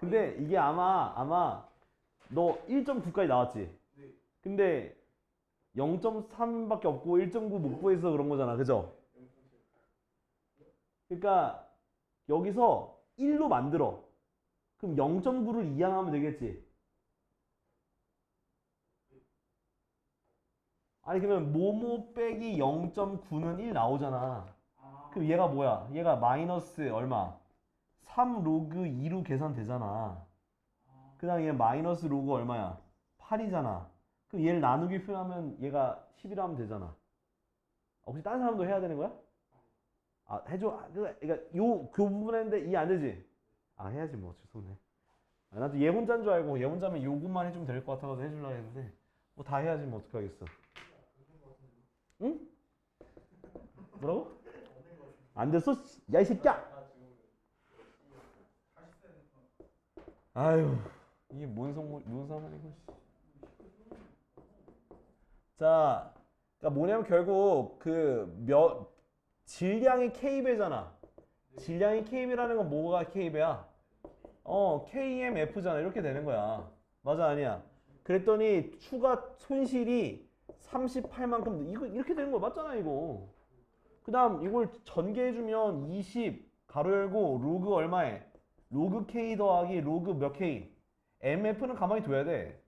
근데 이게 아마 너 1.9까지 나왔지? 네. 근데 0.3밖에 없고 1.9 못 구해서 그런 거잖아. 그죠? 그러니까 여기서 1로 만들어. 그럼 0.9를 이항하면 되겠지. 아니 그러면 뭐뭐 빼기 0.9는 1 나오잖아. 아, 그럼 얘가 뭐야? 얘가 마이너스 얼마? 3 로그 2로 계산되잖아. 그 다음에 얘 마이너스 로그 얼마야? 8이잖아. 그럼 얘를 나누기 표현하면 얘가 10이라 하면 되잖아. 혹시 다른 사람도 해야 되는 거야? 아, 해줘. 그러니까 그 부분 했는데 이해 안 되지? 아, 해야지 뭐. 죄송해. 아, 나도 얘 혼자인 줄 알고 얘 혼자면 요것만 해주면 될 것 같아서 해주려고 했는데 뭐 다 해야지 뭐 어떡하겠어. 응? 뭐라고? 안 됐어? 야, 이 새끼야! 아유, 이게 뭔 상관이고. 자, 그러니까 뭐냐면 결국 질량이 K배잖아. 질량이 K배라는 건 뭐가 K배야? KMF잖아. 이렇게 되는 거야. 맞아, 아니야? 그랬더니 추가 손실이 38만큼 이거 이렇게 되는 거 맞잖아, 이거. 그다음 이걸 전개해주면 20 가로 열고 로그 얼마에? 로그 K 더하기 로그 몇 K? MF는 가만히 둬야 돼.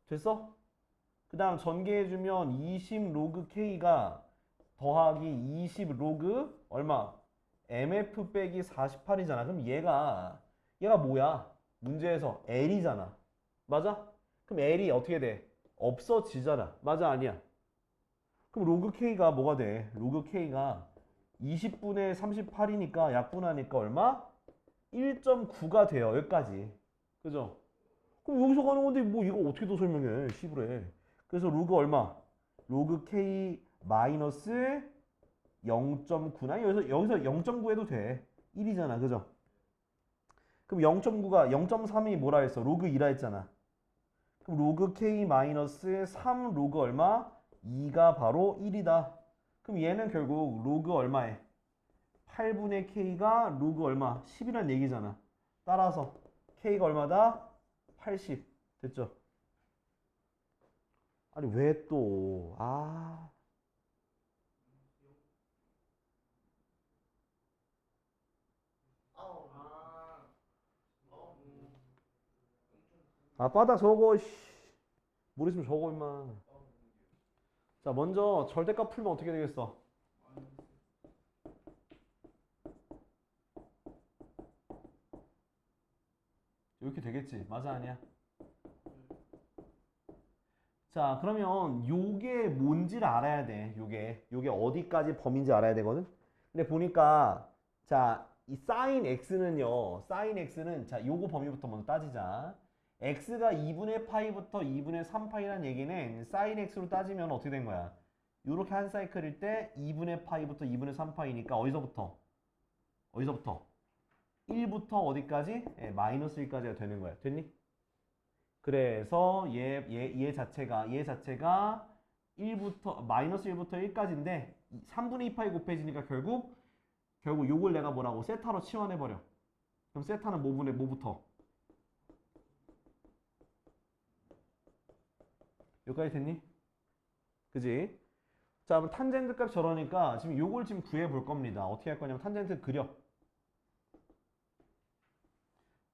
됐어? 그 다음 전개해주면 20 로그 K가 더하기 20 로그 얼마? MF 빼기 48이잖아. 그럼 얘가 뭐야? 문제에서 L이잖아. 맞아? 그럼 L이 어떻게 돼? 없어지잖아. 맞아, 아니야? 그럼 로그 K가 뭐가 돼? 로그 K가 20분의 38이니까 약분하니까 얼마? 1.9가 돼요. 여기까지. 그죠? 그럼 여기서 가는 건데 뭐 이거 어떻게 더 설명해? 10을 해. 그래서 로그 얼마? 로그 K 마이너스 0.9나 여기서 0.9 해도 돼. 1이잖아. 그죠? 그럼 0.9가 0.3이 뭐라 했어? 로그 2라 했잖아. 그럼 로그 K 마이너스 3 로그 얼마? 2가 바로 1이다. 그럼 얘는 결국 로그 얼마에? 8분의 K가 로그 얼마? 10이란 얘기잖아. 따라서 K가 얼마다? 80. 됐죠? 아니 왜 또? 아, 바닥 적어. 씨. 모르겠으면 적어 임마. 자, 먼저 절대값 풀면 어떻게 되겠어? 이렇게 되겠지. 맞아, 아니야? 자, 그러면 요게 뭔지를 알아야 돼. 요게 어디까지 범위인지 알아야 되거든. 근데 보니까 자, 이 사인 x는요. 사인 x는 자, 요거 범위부터 먼저 따지자. x가 2분의 파이부터 2분의 3파이라는 얘기는 사인 x로 따지면 어떻게 된 거야? 요렇게 한 사이클일 때 2분의 파이부터 2분의 3파이니까 어디서부터? 1부터 어디까지? 예, 마이너스 1까지가 되는 거야. 됐니? 그래서 얘 자체가 1부터 마이너스 1부터 1까지인데 3분의 2파이 곱해지니까 결국 요걸 내가 뭐라고 세타로 치환해 버려. 그럼 세타는 뭐부터? 여기까지 됐니? 그지? 자, 그럼 탄젠트 값 저러니까 지금 요걸 지금 구해 볼 겁니다. 어떻게 할 거냐면 탄젠트 그려.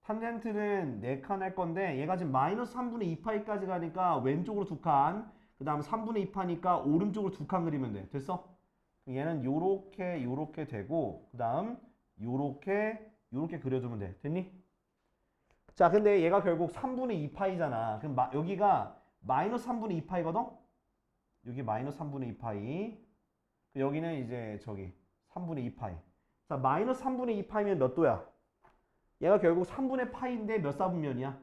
탄젠트는 4칸 할 건데 얘가 지금 마이너스 3분의 2파이까지 가니까 왼쪽으로 2칸, 그 다음 3분의 2파니까 오른쪽으로 2칸 그리면 돼. 됐어? 얘는 요렇게 되고 그 다음 요렇게 그려주면 돼. 됐니? 자, 근데 얘가 결국 3분의 2파이잖아. 그럼 여기가 마이너스 3분의 2파이거든? 여기 마이너스 3분의 2파이. 여기는 이제 저기 3분의 2파이. 자, 마이너스 3분의 2파이면 몇 도야? 얘가 결국 3분의 파이인데 몇 사분면이야?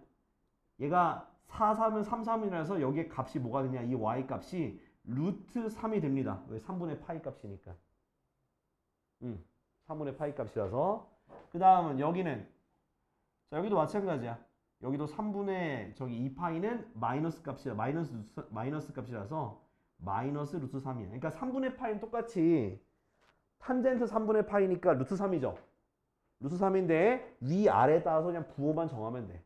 얘가 4, 4면 3, 3이라서 여기에 값이 뭐가 되냐? 이 y 값이 루트 3이 됩니다. 왜? 3분의 파이 값이니까. 3분의 파이 값이라서. 그 다음은 여기는 자, 여기도 마찬가지야. 여기도 3분의 저기 2파이는 마이너스 값이야. 마이너스 값이라서 마이너스 루트 3이야. 그러니까 3분의 파이는 똑같이 탄젠트 3분의 파이니까 루트 3이죠. 루트 3인데 위아래에 따라서 그냥 부호만 정하면 돼.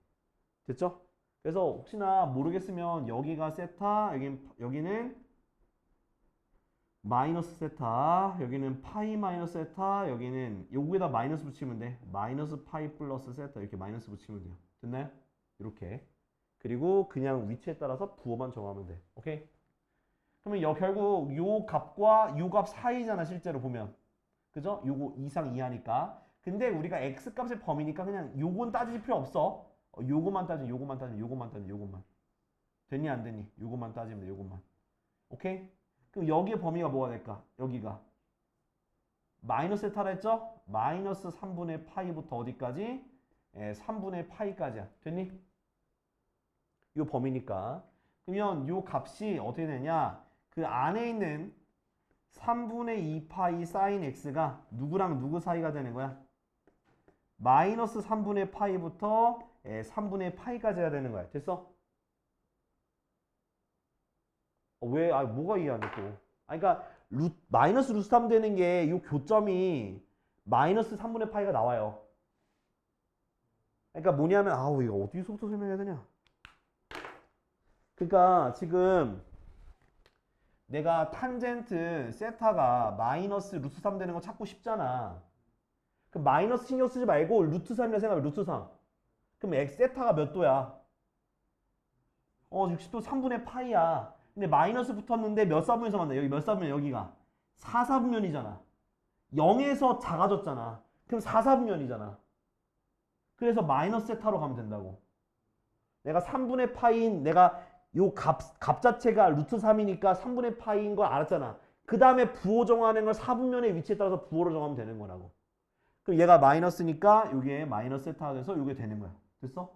됐죠? 그래서 혹시나 모르겠으면 여기가 세타, 여기는 마이너스 세타, 여기는 파이 마이너스 세타, 여기는 여기에다 마이너스 붙이면 돼. 마이너스 파이 플러스 세타 이렇게 마이너스 붙이면 돼요. 됐나요? 이렇게. 그리고 그냥 위치에 따라서 부호만 정하면 돼. 오케이? 그러면 결국 요 값과 요 값 사이잖아 실제로 보면. 그죠? 요거 이상 이하니까. 근데 우리가 x 값의 범위니까 그냥 요건 따질 필요 없어. 요거만 따지면 요거만 따지면 요거만 따지면 요거만. 됐니 안 됐니? 요거만 따지면 돼. 요거만. 오케이? 그럼 여기의 범위가 뭐가 될까? 여기가 마이너스 세타라 했죠? 마이너스 3분의 파이부터 어디까지? 3분의 파이까지야. 됐니? 요 범위니까. 그러면 요 값이 어떻게 되냐? 그 안에 있는 3분의 2 파이 사인 x가 누구랑 누구 사이가 되는 거야? 마이너스 3분의 파이부터 3분의 파이까지 해야 되는 거야. 됐어? 왜? 뭐가 이해 안 돼, 또? 그러니까, 마이너스 루트 3 되는 게, 이 교점이 마이너스 3분의 파이가 나와요. 그러니까 뭐냐면, 이거 어디서부터 설명해야 되냐? 그러니까, 지금, 내가 탄젠트 세타가 마이너스 루트 3 되는 거 찾고 싶잖아. 그럼 마이너스 신경 쓰지 말고, 루트 3이라 생각해, 루트 3. 그럼 세타가 몇 도야? 60도 3분의 파이야. 근데 마이너스 붙었는데 몇 사분면에서 만나? 여기 몇 사분면 여기가 4사분면이잖아. 0에서 작아졌잖아. 그럼 4사분면이잖아. 그래서 마이너스 세타로 가면 된다고. 내가 3분의 파이인 내가 요 값 자체가 루트 3이니까 3분의 파이인 걸 알았잖아. 그 다음에 부호 정하는 걸 4분면의 위치에 따라서 부호로 정하면 되는 거라고. 그럼 얘가 마이너스니까 요게 마이너스 세타가 돼서 요게 되는 거야. 됐어?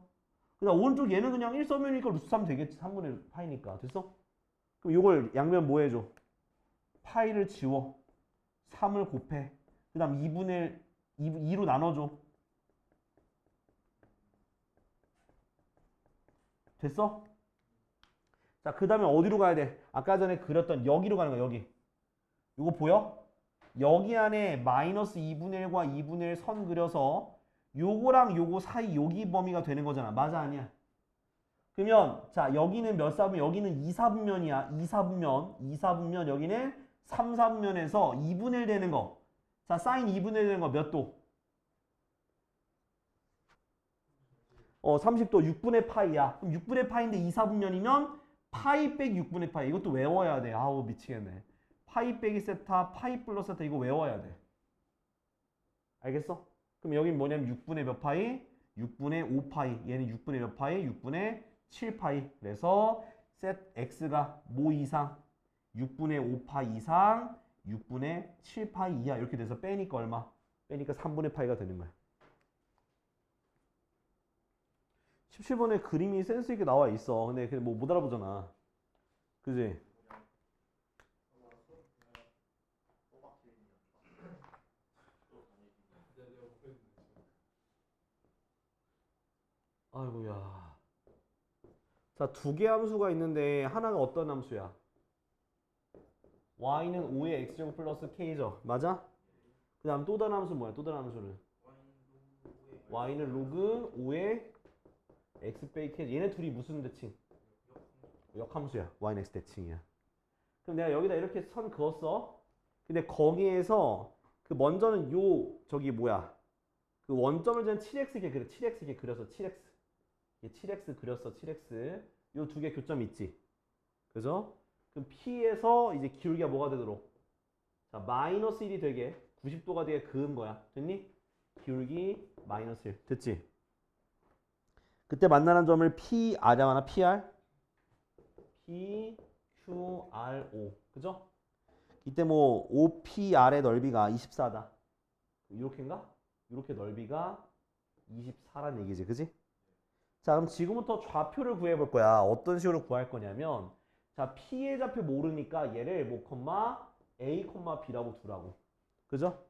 그다음 오른쪽 얘는 그냥 1서면이니까 루트 3 되겠지. 3분의 파이니까. 됐어? 그럼 이걸 양면 뭐 해줘? 파이를 지워. 3을 곱해. 그 다음 2분의 2로 나눠줘. 됐어? 자, 그 다음에 어디로 가야 돼? 아까 전에 그렸던 여기로 가는 거야, 여기. 이거 보여? 여기 안에 마이너스 2분의 1과 2분의 1 선 그려서 요거랑 요거 사이 여기 범위가 되는 거잖아. 맞아, 아니야? 그러면 자 여기는 몇 사분면? 여기는 2사분면이야. 2사분면 여기는 3사분면에서 2분의 1 되는 거. 자 사인 2분의 1 되는 거 몇 도? 30도 6분의 파이야. 그럼 6분의 파이인데 2사분면이면 파이 빼기 6분의 파이. 이것도 외워야 돼. 아우 미치겠네. 파이 빼기 세타, 파이 플러스 세타 이거 외워야 돼. 알겠어? 그럼 여긴 뭐냐면 6분의 몇 파이? 6분의 5파이. 얘는 6분의 몇 파이? 6분의 7파이. 그래서 셋 x가 뭐 이상? 6분의 5파이 이상 6분의 7파이 이하 이렇게 돼서 빼니까 얼마? 빼니까 3분의 파이가 되는 거야. 17번에 그림이 센스 있게 나와 있어. 근데 뭐 못 알아보잖아. 그지? 아이고야. 자, 두 개 함수가 있는데 하나가 어떤 함수야? y는 5의 x제곱 플러스 k죠. 맞아? 그 다음 또 다른 함수 뭐야? 또 다른 함수는? y는 로그 5의 x 빼기 k. 얘네 둘이 무슨 대칭? 역함수야. y는 x 대칭이야. 그럼 내가 여기다 이렇게 선 그었어. 근데 거기에서 그 먼저는 저기 뭐야? 그 원점을 전 7x 이렇게 그려. 7x 이렇게 그려서 7x. 7x 그렸어. 7x. 요 두 개 교점 있지. 그죠? 그럼 P에서 이제 기울기가 뭐가 되도록? 자, 마이너스 1이 되게 90도가 되게 그은 거야. 됐니? 기울기 마이너스 1. 됐지? 그때 만나는 점을 PR이라고 하나? PR? PQRO. 그죠? 이때 뭐 OPR의 넓이가 24다. 이렇게인가? 이렇게 넓이가 24란 얘기지. 그지? 자, 그럼 지금부터 좌표를 구해 볼 거야. 어떤 식으로 구할 거냐면 자, P의 좌표 모르니까 얘를 뭐 A, B라고 두라고. 그죠?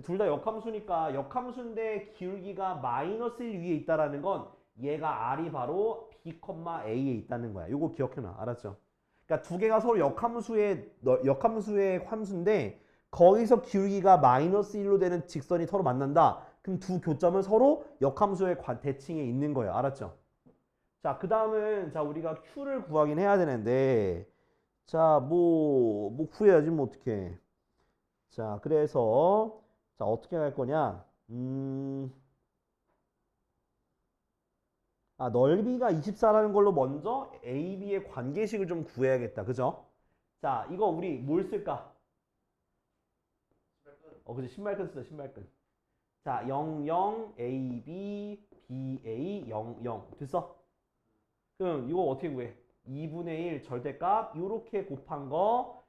둘 다 역함수니까 역함수인데 기울기가 마이너스 1 위에 있다라는 건 얘가 R이 바로 B, A에 있다는 거야. 이거 기억해놔. 알았죠? 그러니까 두 개가 서로 역함수의 함수인데 거기서 기울기가 마이너스 1로 되는 직선이 서로 만난다. 그럼 두 교점은 서로 역함수의 대칭에 있는 거예요. 알았죠? 자, 그 다음은 자 우리가 Q를 구하긴 해야 되는데 자, 뭐 구해야지 뭐 어떻게. 자, 그래서 자 어떻게 할 거냐? 넓이가 24라는 걸로 먼저 A, B의 관계식을 좀 구해야겠다. 그죠? 자, 이거 우리 뭘 쓸까? 그치. 신발끈 쓰자, 신발끈. 자, 0, 0, A, B, B, A, 0, 0. 됐어? 그럼 이거 어떻게 구해? 2분의 1 절대값, 요렇게 곱한 거,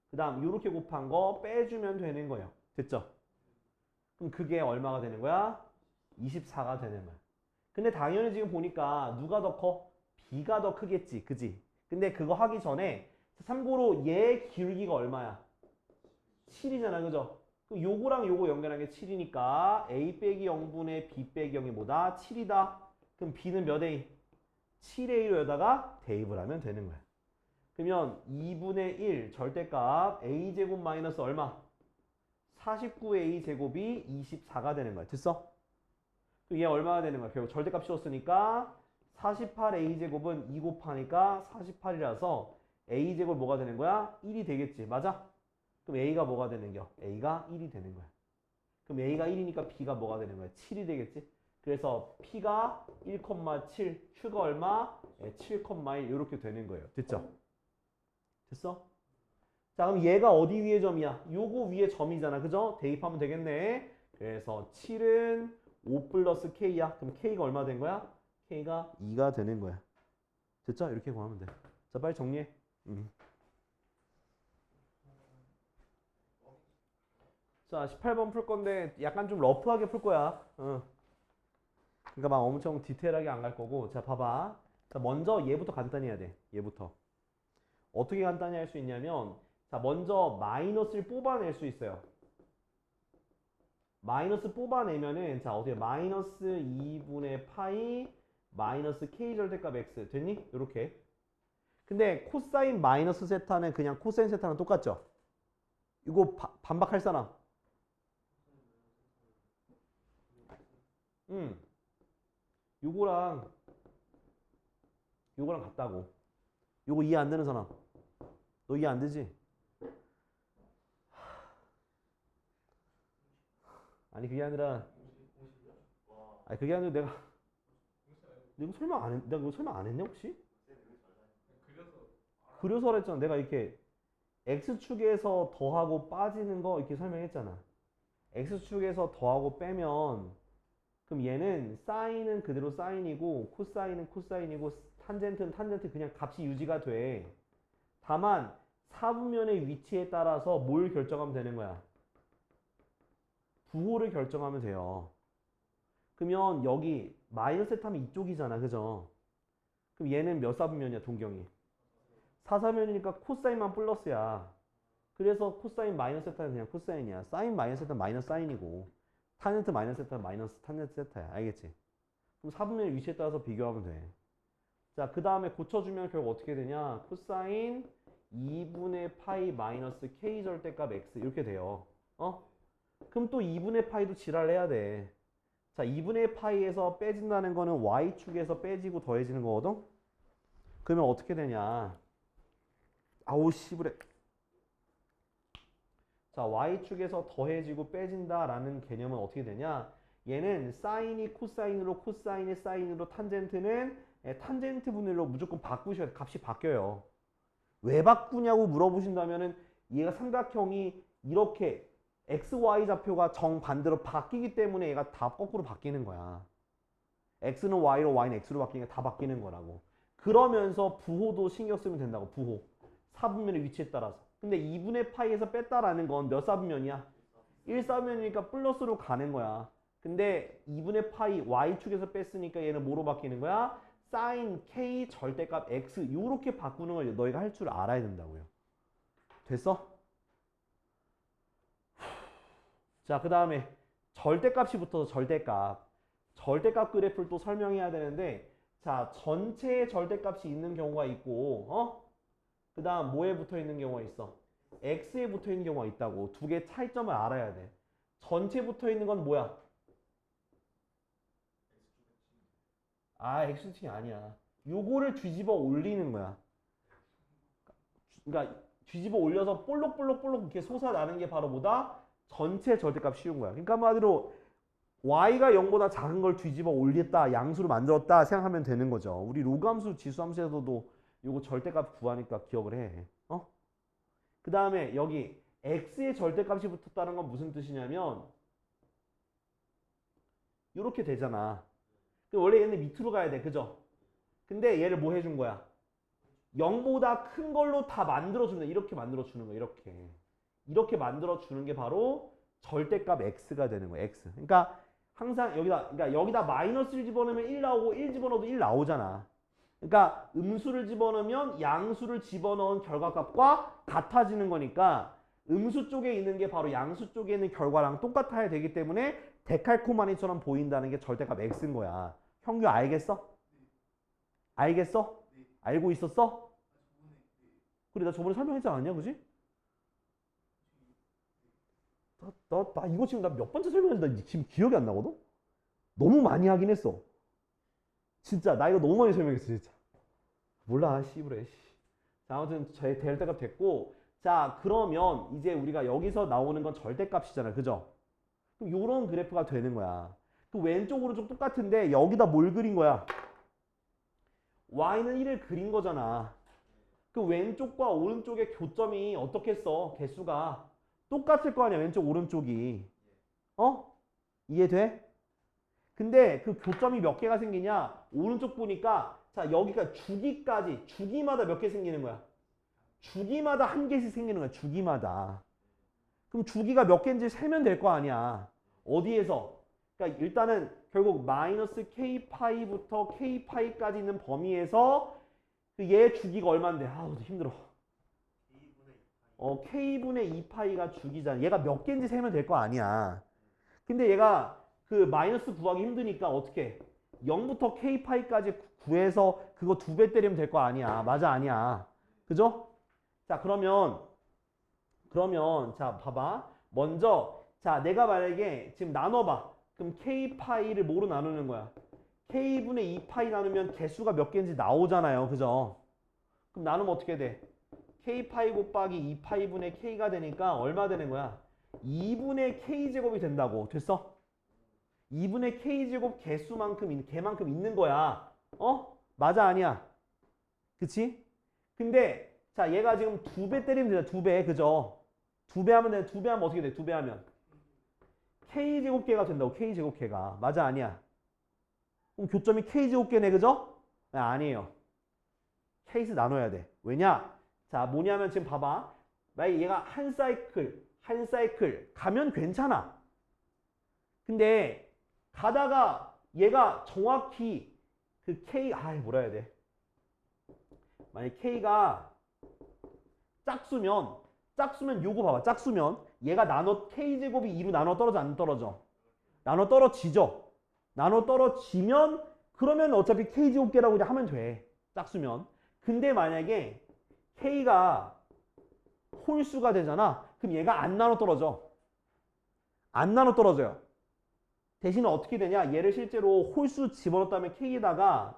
그 다음 요렇게 곱한 거 빼주면 되는 거예요. 됐죠? 그럼 그게 얼마가 되는 거야? 24가 되는 거야. 근데 당연히 지금 보니까 누가 더 커? B가 더 크겠지. 그지? 근데 그거 하기 전에 참고로 얘 기울기가 얼마야? 7이잖아. 그죠? 그럼 요거랑 요거 연결한 게 7이니까 A 빼기 0분의 B 빼기 0이 뭐다? 7이다. 그럼 B는 몇 A? 7A로 여기다가 대입을 하면 되는 거야. 그러면 2분의 1 절대값 A제곱 마이너스 얼마? 49A 제곱이 24가 되는 거야. 됐어? 얘 얼마가 되는 거야? 결국 절대값 씌웠으니까 48A 제곱은 2 곱하니까 48이라서 A 제곱 뭐가 되는 거야? 1이 되겠지. 맞아? 그럼 A가 뭐가 되는겨? A가 1이 되는 거야. 그럼 A가 1이니까 B가 뭐가 되는 거야? 7이 되겠지. 그래서 P가 1,7, Q가 얼마? 7,1 이렇게 되는 거예요. 됐죠? 됐어? 자, 그럼 얘가 어디 위에 점이야? 요거 위에 점이잖아. 그죠? 대입하면 되겠네. 그래서 7은 5 플러스 K야. 그럼 K가 얼마 된 거야? K가 2가 되는 거야. 됐죠? 이렇게 구하면 돼. 자, 빨리 정리해. 자, 18번 풀 건데 약간 좀 러프하게 풀 거야. 그러니까 막 엄청 디테일하게 안 갈 거고. 자, 봐봐. 자, 먼저 얘부터 간단히 해야 돼. 얘부터. 어떻게 간단히 할 수 있냐면 자, 먼저 마이너스를 뽑아낼 수 있어요. 마이너스 뽑아내면은 자, 어떻게 마이너스 2분의 파이 마이너스 K 절대값 X 됐니? 요렇게. 근데 코사인 마이너스 세타는 그냥 코사인 세타랑 똑같죠? 이거 반박할 사람? 요거랑 같다고. 요거 이해 안 되는 사람? 너 이해 안 되지? 아니 그게 아니라 내가 이거 설명 안 내가 이거 설명 안 했냐 혹시? 그려서 그랬잖아. 내가 이렇게 X축에서 더하고 빠지는 거 이렇게 설명했잖아. X축에서 더하고 빼면 그럼 얘는 사인은 그대로 사인이고 코사인은 코사인이고 탄젠트는 탄젠트 그냥 값이 유지가 돼. 다만 사분면의 위치에 따라서 뭘 결정하면 되는 거야? 부호를 결정하면 돼요. 그러면 여기 마이너스 세타면 이쪽이잖아. 그죠? 그럼 얘는 몇 사분면이야 동경이? 4사면이니까 코사인만 플러스야. 그래서 코사인 마이너스 세타는 그냥 코사인이야. 사인 마이너스 세타는 마이너스 사인이고 탄젠트 마이너스 세타는 마이너스 탄젠트 세타야. 알겠지? 그럼 사분면의 위치에 따라서 비교하면 돼. 자, 그 다음에 고쳐주면 결국 어떻게 되냐? 코사인 2분의 파이 마이너스 K 절대값 X 이렇게 돼요. 그럼 또 2분의 파이도 지랄을 해야 돼. 자, 2분의 파이에서 빼진다는 거는 Y축에서 빼지고 더해지는 거거든? 그러면 어떻게 되냐? 아우 씨부래. 자, Y축에서 더해지고 빼진다라는 개념은 어떻게 되냐? 얘는 사인이 코사인으로 코사인이 사인으로 탄젠트는 탄젠트 분율로 무조건 바꾸셔야 돼. 값이 바뀌어요. 왜 바꾸냐고 물어보신다면은 얘가 삼각형이 이렇게 XY 좌표가 정반대로 바뀌기 때문에 얘가 다 거꾸로 바뀌는 거야. X는 Y로 Y는 X로 바뀌니까 다 바뀌는 거라고. 그러면서 부호도 신경 쓰면 된다고. 부호. 사분면의 위치에 따라서. 근데 2분의 파이에서 뺐다라는 건 몇 사분면이야? 1사분면이니까 플러스로 가는 거야. 근데 2분의 파이 Y축에서 뺐으니까 얘는 뭐로 바뀌는 거야? 사인 K 절대값 X 요렇게 바꾸는 걸 너희가 할 줄 알아야 된다고요. 됐어? 자, 그 다음에 절대값이 붙어서 절대값. 절대값 그래프를 또 설명해야 되는데 자, 전체의 절대값이 있는 경우가 있고 그 다음 뭐에 붙어 있는 경우가 있어? X에 붙어 있는 경우가 있다고. 두 개의 차이점을 알아야 돼. 전체 붙어 있는 건 뭐야? 아, x축이 아니야. 요거를 뒤집어 올리는 거야. 그러니까 뒤집어 올려서 볼록볼록볼록 이렇게 솟아나는 게 바로 뭐다? 전체 절대값 씌운 거야. 그러니까 한마디로 y가 0보다 작은 걸 뒤집어 올렸다, 양수로 만들었다 생각하면 되는 거죠. 우리 로그함수, 지수함수에서도 요거 절대값 구하니까 기억을 해. 어? 그 다음에 여기 x의 절대값이 붙었다는 건 무슨 뜻이냐면 요렇게 되잖아. 원래 얘는 밑으로 가야 돼. 그죠? 근데 얘를 뭐 해준 거야? 0보다 큰 걸로 다 만들어주는, 이렇게 만들어주는 거야. 이렇게 만들어주는 게 바로 절대값 x가 되는 거야. x. 그러니까 항상 여기다 마이너스를 집어넣으면 1 나오고 1 집어넣어도 1 나오잖아. 그러니까 음수를 집어넣으면 양수를 집어넣은 결과값과 같아지는 거니까 음수 쪽에 있는 게 바로 양수 쪽에 있는 결과랑 똑같아야 되기 때문에 데칼코마니처럼 보인다는 게 절대값 x인 거야. 형규 알겠어? 알겠어? 알고 있었어? 그래, 나 저번에 설명했지 않았냐, 그지? 나 이거 지금 나 몇 번째 설명했는데 지금 기억이 안 나거든? 너무 많이 하긴 했어. 진짜 나 이거 너무 많이 설명했어, 진짜. 몰라, 씨부래. 자, 아무튼 제 델타값 됐고, 자, 그러면 이제 우리가 여기서 나오는 건 절대값이잖아, 그죠? 그럼 요런 그래프가 되는 거야. 그 왼쪽 오른쪽 똑같은데 여기다 뭘 그린 거야? y는 1을 그린 거잖아. 그 왼쪽과 오른쪽의 교점이 어떻겠어? 개수가 똑같을 거 아니야, 왼쪽 오른쪽이. 어? 이해돼? 근데 그 교점이 몇 개가 생기냐? 오른쪽 보니까 자, 여기가 주기까지, 주기마다 몇 개 생기는 거야? 주기마다 한 개씩 생기는 거야, 주기마다. 그럼 주기가 몇 개인지 세면 될 거 아니야. 어디에서? 그러니까 일단은 결국 마이너스 k파이부터 k파이까지 있는 범위에서 얘 주기가 얼만데? 아우, 힘들어. k분의 2파이가 주기잖아. 얘가 몇 개인지 세면 될 거 아니야. 근데 얘가 그 마이너스 구하기 힘드니까 어떻게? 0부터 k파이까지 구해서 그거 2배 때리면 될 거 아니야. 맞아, 아니야. 그죠? 자, 그러면 자, 봐봐. 먼저 자, 내가 만약에 지금 나눠봐. 그럼 k파이를 뭐로 나누는 거야? k분의 2파이 나누면 개수가 몇 개인지 나오잖아요. 그죠? 그럼 나누면 어떻게 돼? k파이 곱하기 2파이분의 k가 되니까 얼마 되는 거야? 2분의 k제곱이 된다고. 됐어? 2분의 k제곱 개수만큼, 개만큼 있는 거야. 어? 맞아, 아니야? 그치? 근데 자, 얘가 지금 2배 때리면 되잖아. 2배. 그죠? 2배 하면 돼. 2배 하면 어떻게 돼? 2배 하면 k제곱계가 된다고. k제곱계가. 맞아, 아니야? 그럼 교점이 k제곱계네. 그죠? 아니에요. k수 나눠야 돼. 왜냐? 자, 뭐냐면 지금 봐봐. 만약에 얘가 한 사이클 가면 괜찮아. 근데 가다가 얘가 정확히 그 k, 뭐라 해야 돼? 만약에 k가 짝수면 요거 봐봐. 짝수면 얘가 k제곱이 2로 나눠 떨어져, 안 떨어져? 나눠 떨어지죠? 나눠 떨어지면 그러면 어차피 k제곱계라고 이제 하면 돼. 짝수면. 근데 만약에 k가 홀수가 되잖아. 그럼 얘가 안 나눠 떨어져. 안 나눠 떨어져요. 대신에 어떻게 되냐? 얘를 실제로 홀수 집어넣었다면 k에다가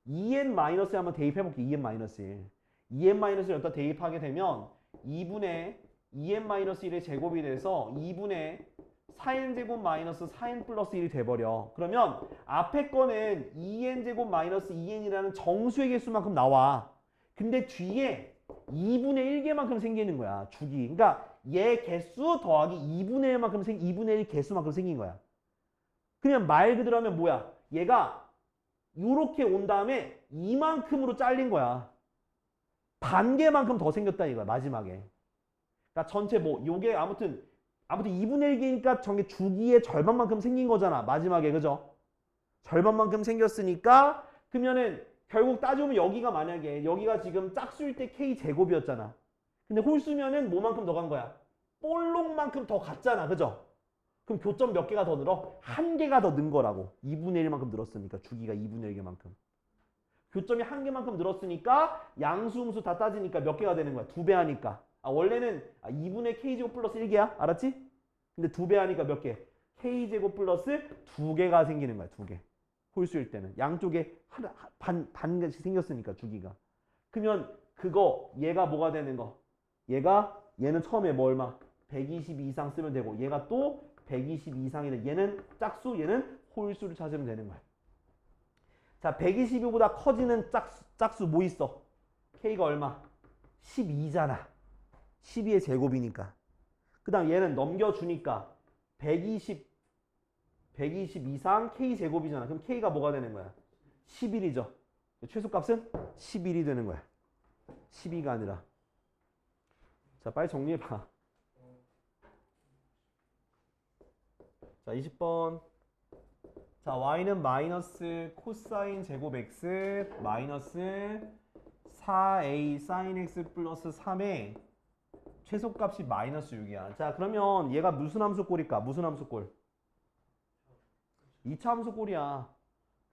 2n- 한번 대입해볼게. 2n-1. 2n-1을 여기다 대입하게 되면 2분의 2n-1의 제곱이 돼서 2분의 4n제곱 마이너스 4n 플러스 1이 돼버려. 그러면 앞에 거는 2n제곱 마이너스 2n이라는 정수의 개수만큼 나와. 근데 뒤에 2분의 1개만큼 생기는 거야. 주기. 그러니까 얘 개수 더하기 2분의 2분의 1 개수만큼 생긴 거야. 그냥 말 그대로 하면 뭐야? 얘가 요렇게 온 다음에 이만큼으로 잘린 거야. 반 개만큼 더 생겼다 이거야, 마지막에. 그러니까 전체 요게 아무튼 2분의 1개니까 저게 주기의 절반만큼 생긴 거잖아, 마지막에. 그죠? 절반만큼 생겼으니까 그러면은 결국 따지면 여기가 만약에 여기가 지금 짝수일 때 k제곱이었잖아. 근데 홀수면은 뭐만큼 더 간 거야? 볼록만큼 더 갔잖아. 그죠? 그럼 교점 몇 개가 더 늘어? 한 개가 더 는 거라고. 2분의 1만큼 늘었으니까. 주기가 2분의 1개만큼. 교점이 한 개만큼 늘었으니까 양수, 음수 다 따지니까 몇 개가 되는 거야? 2배 하니까. 원래는 2분의 k제곱 플러스 1개야. 알았지? 근데 2배 하니까 몇 개? k제곱 플러스 2개가 생기는 거야. 2개. 홀수일 때는. 양쪽에 반같이 생겼으니까 주기가. 그러면 그거 얘가 뭐가 되는 거? 얘는 처음에 뭐 얼마? 120 이상 쓰면 되고 얘가 또 120 이상이 돼. 얘는 짝수, 얘는 홀수를 찾으면 되는 거야. 자, 122보다 커지는 짝수 뭐 있어? K가 얼마? 12잖아. 12의 제곱이니까. 그 다음 얘는 넘겨주니까 120 이상 K 제곱이잖아. 그럼 K가 뭐가 되는 거야? 11이죠. 최소값은 11이 되는 거야. 12가 아니라. 자, 빨리 정리해봐. 자, 20번. 자, y는 마이너스 코사인 제곱 x 마이너스 4a 사인 x 플러스 3의 최소값이 마이너스 6이야. 자, 그러면 얘가 무슨 함수꼴일까? 무슨 함수꼴? 2차 함수꼴이야.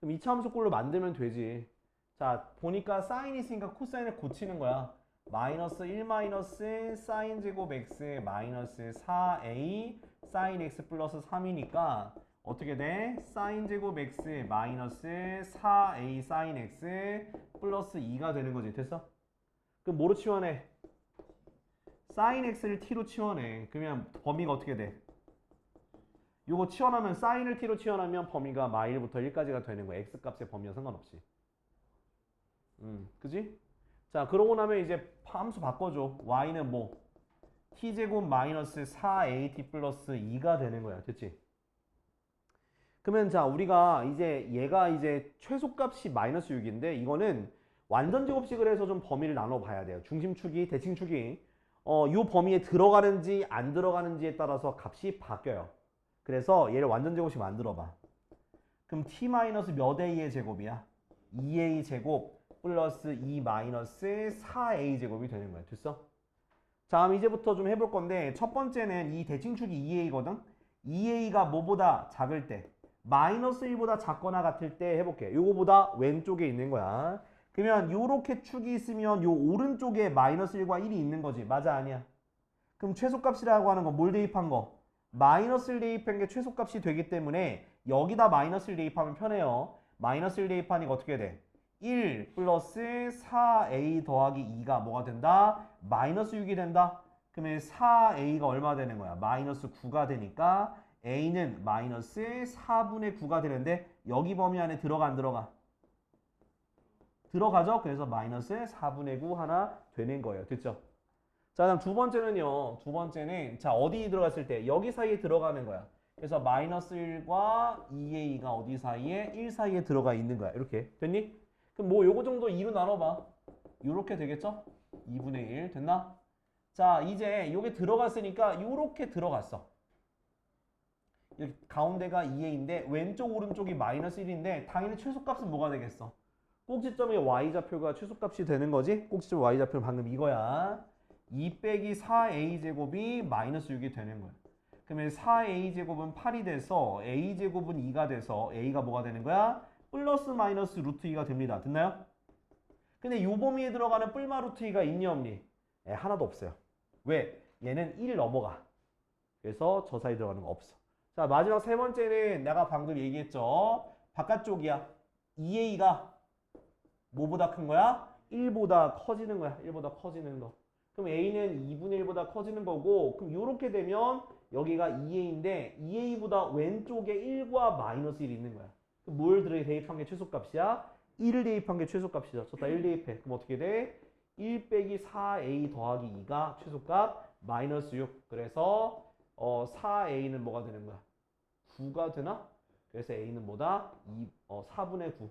그럼 2차 함수꼴로 만들면 되지. 자, 보니까 사인이 있으니까 코사인을 고치는 거야. 마이너스 1 마이너스 사인 제곱 x 마이너스 4a 사인 x 플러스 3이니까 어떻게 돼? 사인 제곱 x 마이너스 4a 사인 x 플러스 2가 되는 거지. 됐어? 그럼 뭐로 치환해? 사인 x를 t로 치환해. 그러면 범위가 어떻게 돼? 요거 치환하면 사인을 t로 치환하면 범위가 마일부터 1까지가 되는 거야. x 값의 범위와 상관없이. 그지? 자, 그러고 나면 이제 함수 바꿔줘. y는 뭐? t제곱 마이너스 4at 플러스 2가 되는 거야. 됐지? 그러면 자, 우리가 이제 얘가 이제 최소값이 마이너스 6인데 이거는 완전 제곱식을 해서 좀 범위를 나눠 봐야 돼요. 중심축이, 대칭축이 요 범위에 들어가는지 안 들어가는지에 따라서 값이 바뀌어요. 그래서 얘를 완전 제곱식 만들어 봐. 그럼 t 마이너스 몇 a의 제곱이야? 2a 제곱 플러스 2 마이너스 4a 제곱이 되는 거야. 됐어? 자, 그럼 이제부터 좀 해볼 건데 첫 번째는 이 대칭축이 2a거든? 2a가 뭐보다 작을 때 마이너스 1보다 작거나 같을 때 해볼게. 요거보다 왼쪽에 있는 거야. 그러면 요렇게 축이 있으면 요 오른쪽에 마이너스 1과 1이 있는 거지. 맞아, 아니야? 그럼 최소값이라고 하는 거 뭘 대입한 거? 마이너스 1 대입한 게 최소값이 되기 때문에 여기다 마이너스 1 대입하면 편해요. 마이너스 1 대입하니까 어떻게 돼? 1 플러스 4a 더하기 2가 뭐가 된다? 마이너스 6이 된다. 그러면 4a가 얼마 되는 거야? 마이너스 9가 되니까 a는 마이너스 4분의 9가 되는데 여기 범위 안에 들어가 안 들어가? 들어가죠? 그래서 마이너스 4분의 9 하나 되는 거예요. 됐죠? 자, 그다음 두 번째는요. 두 번째는 자, 어디 들어갔을 때 여기 사이에 들어가는 거야. 그래서 마이너스 1과 2a가 어디 사이에? 1 사이에 들어가 있는 거야. 이렇게 됐니? 그럼 뭐 요거 정도 2로 나눠봐. 요렇게 되겠죠? 2분의 1 됐나? 자, 이제 요게 들어갔으니까 요렇게 들어갔어. 여기 가운데가 2a인데 왼쪽 오른쪽이 마이너스 1인데 당연히 최소값은 뭐가 되겠어? 꼭지점의 y좌표가 최소값이 되는 거지? 꼭지점 y좌표는 방금 이거야. 2 빼기 4a 제곱이 마이너스 6이 되는 거야. 그러면 4a 제곱은 8이 돼서 a 제곱은 2가 돼서 a가 뭐가 되는 거야? 플러스 마이너스 루트 2가 됩니다. 됐나요? 근데 요 범위에 들어가는 뿔마 루트 2가 있니 없니? 하나도 없어요. 왜? 얘는 1 넘어가. 그래서 저 사이 들어가는 거 없어. 자, 마지막 세 번째는 내가 방금 얘기했죠. 바깥쪽이야. 2a가 뭐보다 큰 거야? 1보다 커지는 거야. 1보다 커지는 거. 그럼 a는 2분의 1보다 커지는 거고, 그럼 이렇게 되면 여기가 2a인데 2a보다 왼쪽에 1과 마이너스 1이 있는 거야. 그럼 뭘 대입한 게 최소값이야? 1을 대입한 게 최소값이죠. 저다 1 대입해. 그럼 어떻게 돼? 1 빼기 4a 더하기 2가 최소값 마이너스 6. 그래서 4a는 뭐가 되는 거야? 9가 되나? 그래서 a는 뭐다? 4분의 9.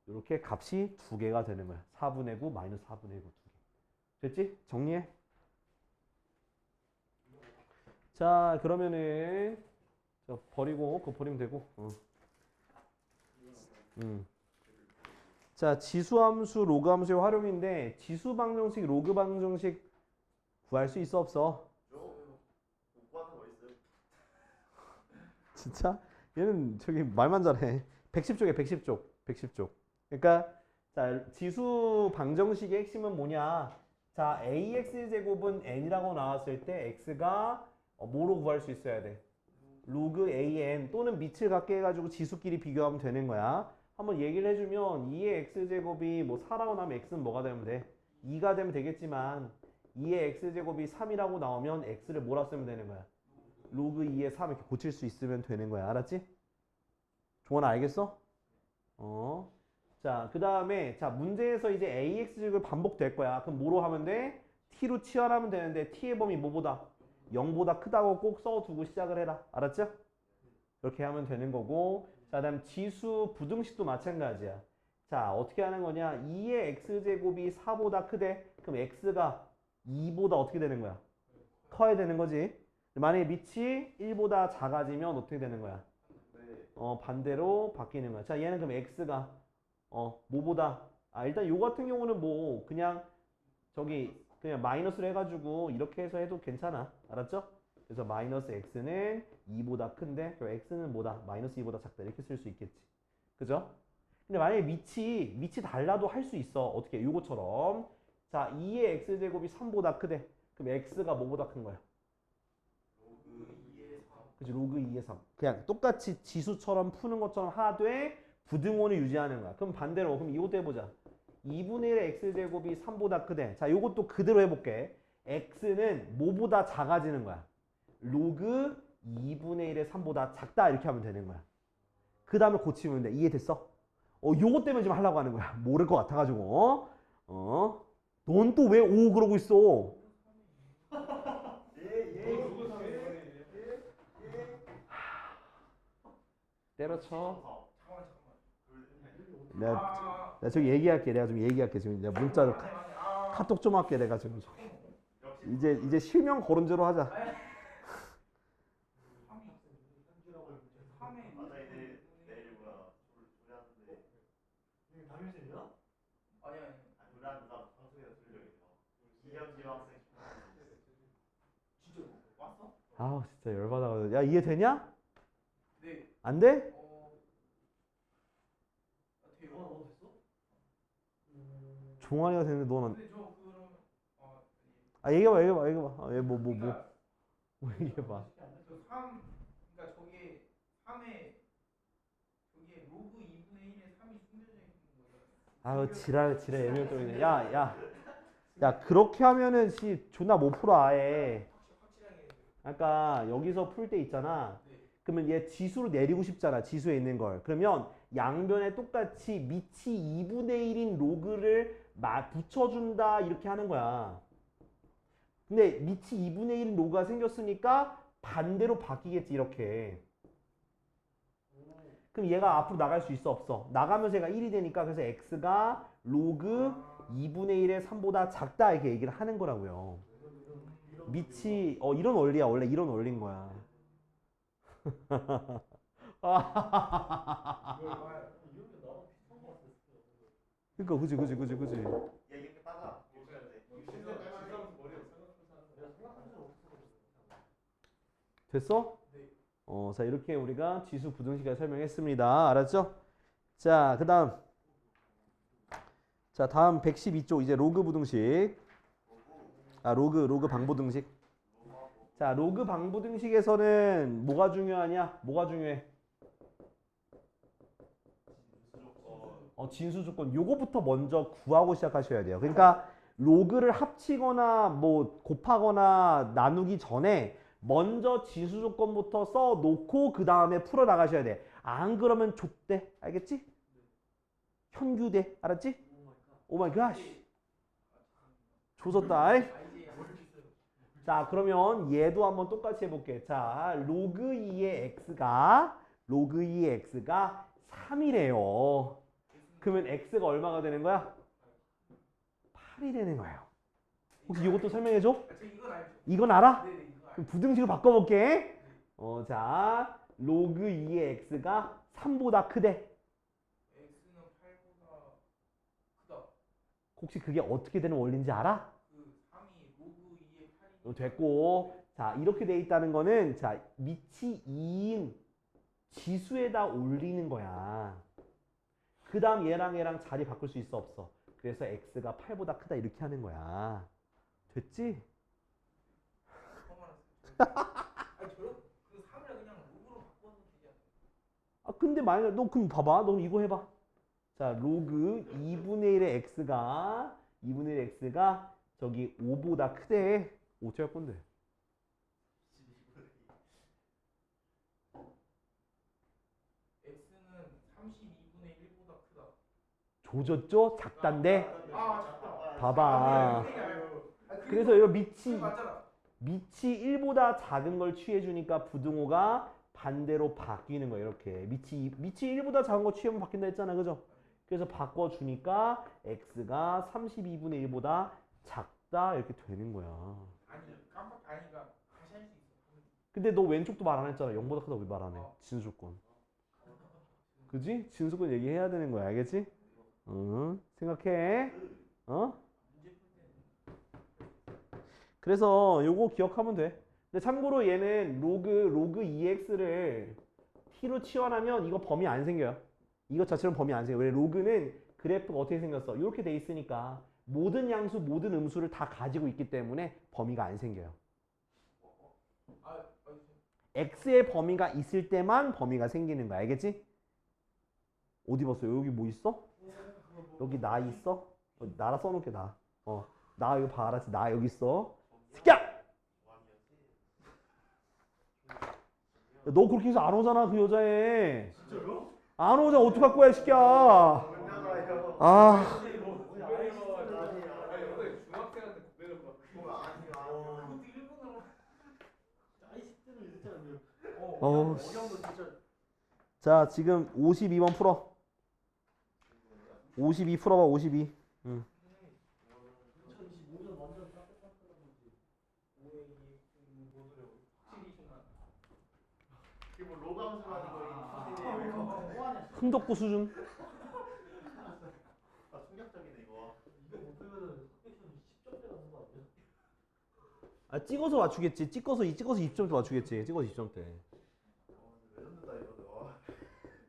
이렇게 값이 두 개가 되는 거야. 4분의 9 마이너스 4분의 9 두 개. 됐지? 정리해. 자, 그러면은 버리고 그거 버리면 되고. 자, 지수함수, 로그함수의 활용인데 지수 방정식, 로그 방정식 구할 수 있어 없어? 공부하는 거 있어요? 진짜? 얘는 저기 말만 잘해. 110쪽에 110쪽. 110쪽. 그러니까 자, 지수 방정식의 핵심은 뭐냐? 자, ax 제곱은 n이라고 나왔을 때 x가 뭐로 구할 수 있어야 돼? 로그 an 또는 밑을 갖게 해가지고 지수끼리 비교하면 되는 거야. 한번 얘기를 해주면 2의 x제곱이 뭐 4라고 나오면 x는 뭐가 되면 돼? 2가 되면 되겠지만 2의 x제곱이 3이라고 나오면 x를 뭐라 쓰면 되는 거야? 로그 2의 3 이렇게 고칠 수 있으면 되는 거야. 알았지? 종원아 알겠어? 자, 그 다음에 자 문제에서 이제 ax제곱이 반복될 거야. 그럼 뭐로 하면 돼? t로 치환하면 되는데 t의 범위 뭐보다? 0보다 크다고 꼭 써두고 시작을 해라. 알았죠? 이렇게 하면 되는 거고 자, 그 다음 지수 부등식도 마찬가지야. 자, 어떻게 하는 거냐? 2의 x제곱이 4보다 크대. 그럼 x가 2보다 어떻게 되는 거야? 커야 되는 거지. 만약에 밑이 1보다 작아지면 어떻게 되는 거야? 반대로 바뀌는 거야. 자, 얘는 그럼 x가 뭐보다 일단 요 같은 경우는 뭐 그냥 그냥 마이너스로 해가지고 이렇게 해서 해도 괜찮아. 알았죠? 그래서 마이너스 x는 2보다 큰데 그럼 x는 뭐다? 마이너스 2보다 작다. 이렇게 쓸 수 있겠지. 그죠? 근데 만약에 밑이 달라도 할 수 있어. 어떻게? 요거처럼. 자, 2의 x제곱이 3보다 크대. 그럼 x가 뭐보다 큰 거야? 그치, 로그 2의 3. 그냥 똑같이 지수처럼 푸는 것처럼 하되 부등호를 유지하는 거야. 그럼 반대로 그럼 이것도 해보자. 2분의 1의 x제곱이 3보다 크대. 자, 요것도 그대로 해볼게. x는 뭐보다 작아지는 거야? 로그 2분의 1의 3보다 작다 이렇게 하면 되는 거야. 그 다음에 고치면 돼. 이해됐어? 요것 때문에 지금 하려고 하는 거야. 모를 것 같아가지고. 넌 또 왜 5 그러고 있어? 때려쳐. 내가 저기 얘기할게. 내가 좀 얘기할게. 지금 내가 문자로 카톡 좀 할게. 내가 지금 이제 실명 거론제로 하자. 아우 진짜 열받아. 야 이해되냐? 네. 안 돼? 돼요. 종아리가 되는데 너는 근데 저 그럼 얘기해봐. 뭐 그러니까 얘기해봐. 저 3, 그러니까 저게 3에 저기에 로그 2분의 1에 3이 숨겨져 있는 거예요. 아우 지랄 애매한 떨리네. 야 그렇게 하면은 존나 못 풀어 아예. 확실하게. 그러니까 여기서 풀 때 있잖아. 네. 그러면 얘 지수로 내리고 싶잖아. 지수에 있는 걸. 그러면 양변에 똑같이 밑이 2분의 1인 로그를 붙여준다 이렇게 하는 거야. 근데 밑이 2분의 1인 로그가 생겼으니까 반대로 바뀌겠지 이렇게. 그럼 얘가 앞으로 나갈 수 있어 없어? 나가면서 얘가 1이 되니까 그래서 x가 로그 2분의 1의 3보다 작다 이렇게 얘기를 하는 거라고요. 밑이 이런 원리야. 원래 이런 원리인 거야. 그러니까 그지. 이렇게 따자. 됐어? 네. 자 이렇게 우리가 지수 부등식을 설명했습니다. 알았죠? 자 그다음 다음 112쪽 이제 로그 부등식. 로그 방부등식. 자 로그 방부등식에서는 뭐가 중요하냐? 뭐가 중요해? 진수 조건. 요거부터 먼저 구하고 시작하셔야 돼요. 그러니까 로그를 합치거나 뭐 곱하거나 나누기 전에 먼저 지수 조건부터 써놓고 그 다음에 풀어 나가셔야 돼. 안 그러면 족대. 알겠지? 현규대. 알았지? 오마이갓. 조졌다. 자 그러면 얘도 한번 똑같이 해볼게. 자 로그 2의 x가 3이래요. 그러면 x가 얼마가 되는 거야? 8이 되는 거예요. 혹시 이것도 설명해 줘? 저 이건 알죠. 이건 알아? 네네 이거 알죠. 그럼 부등식을 바꿔볼게. 자 로그 2의 x가 3보다 크대. x는 8보다 크다. 혹시 그게 어떻게 되는 원리인지 알아? 그 3이 로그 2의 8이 됐고. 자 이렇게 돼 있다는 거는 자 밑이 2인 지수에다 올리는 거야. 그 다음 얘랑 자리 바꿀 수 있어 없어? 그래서 x가 8보다 크다 이렇게 하는 거야. 됐지? 처음 알았어요. 아니 저요? 그 3이라 그냥 로그로 아 근데 만약 너 그럼 봐봐. 너 이거 해봐. 자 로그 2분의 1의 x가 저기 5보다 크대. 어떻게 할 건데? x는 32분의 1보다 크다. 조졌죠? 작단데. 작다. 봐봐. 그래서 이거 밑이 맞잖아. 밑이 1보다 작은 걸 취해주니까 부등호가 반대로 바뀌는 거예요. 이렇게 밑이 1보다 작은 거 취하면 바뀐다 했잖아, 그죠? 그래서 바꿔주니까 x가 32분의 1보다 작다 이렇게 되는 거야. 아니 깜빡 아니가 다시 할 수 있어. 근데 너 왼쪽도 말 안 했잖아. 0보다 크다 왜 말 안 해? 진수권. 그지? 진수권 얘기해야 되는 거야, 알겠지? 응, 생각해. 어? 그래서 요거 기억하면 돼. 근데 참고로 얘는 로그 2x를 t로 치환하면 이거 범위 안 생겨요. 이것 자체는 범위 안 생겨요. 왜? 로그는 그래프가 어떻게 생겼어? 이렇게 돼 있으니까 모든 양수, 모든 음수를 다 가지고 있기 때문에 범위가 안 생겨요. x의 범위가 있을 때만 범위가 생기는 거야. 알겠지? 어디 봤어? 여기 뭐 있어? 여기 나 있어? 나라 써놓게 나. 나 이거 봐라. 나 여기 있어. 새끼야! 너 그렇게 해서 안 오잖아 그 여자애. 진짜요? 안 오잖아. 어떡할 거야 이 새끼야. 아 중학생한테 고백을 받. 그것도 일본어로. 어우, 자 지금 52번 풀어. 52 풀어봐. 52. 응. 흥덕구 수준. 충격적이네 이거. 아 찍어서 맞추겠지. 찍어서 20점대 맞추겠지. 찍어서 20점대. 레전드다 이거.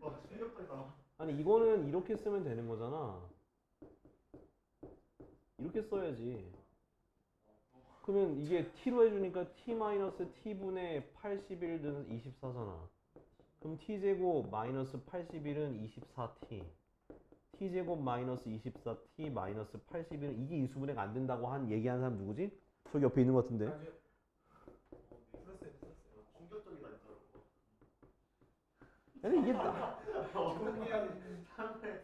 와 충격적이다. 아니 이거는 이렇게 쓰면 되는 거잖아. 이렇게 써야지. 그러면 이게 t로 해주니까 t-t분의 81은 24잖아. 그럼 t제곱 마이너스 81은 24t. t제곱 마이너스 24t 마이너스 81은 이게 인수분해가 안 된다고 한 얘기하는 사람 누구지? 저기 옆에 있는 것 같은데. 충격적이다 진짜로. 아니 이게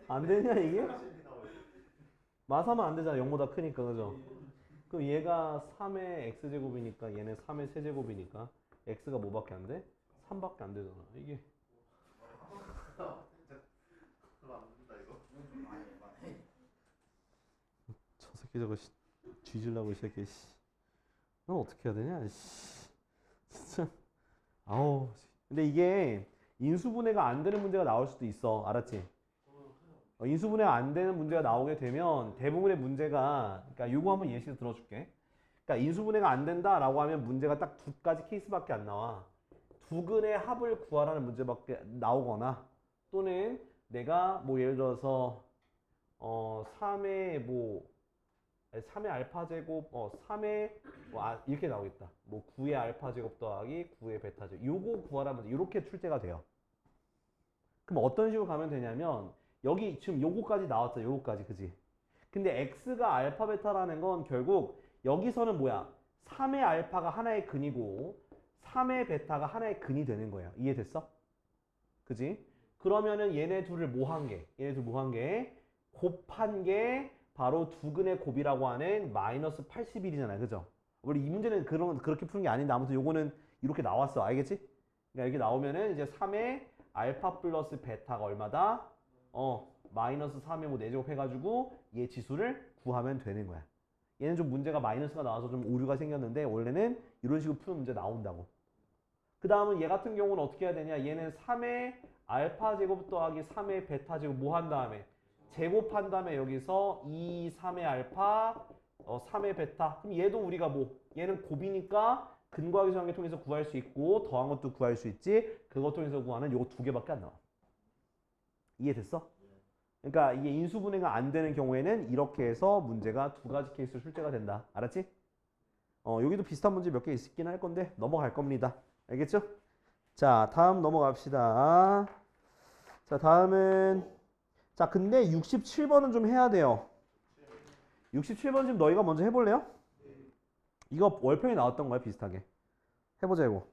안 되냐 이게? 마사면 안 되잖아. 0보다 크니까 그죠? 그럼 얘가 3의 x제곱이니까 얘는 3의 세제곱이니까 x가 뭐밖에 안 돼? 3밖에 안 되잖아. 이게 저 새끼 저거 뒤질라고 이 새끼 씨. 넌 어떻게 해야 되냐 씨. 진짜 아우. 근데 이게 인수분해가 안 되는 문제가 나올 수도 있어. 알았지? 인수분해가 안 되는 문제가 나오게 되면 대부분의 문제가, 그러니까 요거 한번 예시로 들어줄게. 그러니까 인수분해가 안 된다라고 하면 문제가 딱 두 가지 케이스밖에 안 나와. 두근의 합을 구하라는 문제밖에 나오거나, 또는 내가 뭐 예를 들어서 3의 뭐 3의 알파 제곱 3의 이렇게 나오겠다. 뭐 9의 알파 제곱 더하기 9의 베타 제곱. 요거 구하라는 문제. 이렇게 출제가 돼요. 그럼 어떤 식으로 가면 되냐면 여기 지금 요거까지 나왔죠. 요거까지. 그지? 근데 x가 알파 베타라는 건 결국 여기서는 뭐야? 3의 알파가 하나의 근이고 3의 베타가 하나의 근이 되는 거야. 이해됐어? 그지? 그러면은 얘네 둘을 뭐 한 게? 얘네 둘 뭐 한 게? 곱한 게 바로 두근의 곱이라고 하는 마이너스 81이잖아요. 그죠? 원래 이 문제는 그렇게 푸는 게 아닌데 아무튼 요거는 이렇게 나왔어. 알겠지? 그러니까 이렇게 나오면은 이제 3의 알파 플러스 베타가 얼마다? 마이너스 3의 뭐 4제곱 해가지고 얘 지수를 구하면 되는 거야. 얘는 좀 문제가 마이너스가 나와서 좀 오류가 생겼는데 원래는 이런 식으로 푸는 문제 나온다고. 그 다음은 얘 같은 경우는 어떻게 해야 되냐? 얘는 3의 알파 제곱 더하기 3의 베타 제곱 뭐 한 다음에 제곱한 다음에 여기서 2, 3의 알파 3의 베타. 그럼 얘도 우리가 뭐 얘는 곱이니까 근과학의 수학을 통해서 구할 수 있고 더한 것도 구할 수 있지. 그것 통해서 구하는 요거 두 개밖에 안 나와. 이해됐어? 그러니까 이게 인수분해가 안 되는 경우에는 이렇게 해서 문제가 두 가지 케이스로 출제가 된다. 알았지? 여기도 비슷한 문제 몇 개 있긴 할 건데 넘어갈 겁니다. 알겠죠? 자, 다음 넘어갑시다. 자, 다음은 자, 근데 67번은 좀 해야 돼요. 67번 좀 너희가 먼저 해볼래요? 이거 월평에 나왔던 거야, 비슷하게. 해보자, 이거.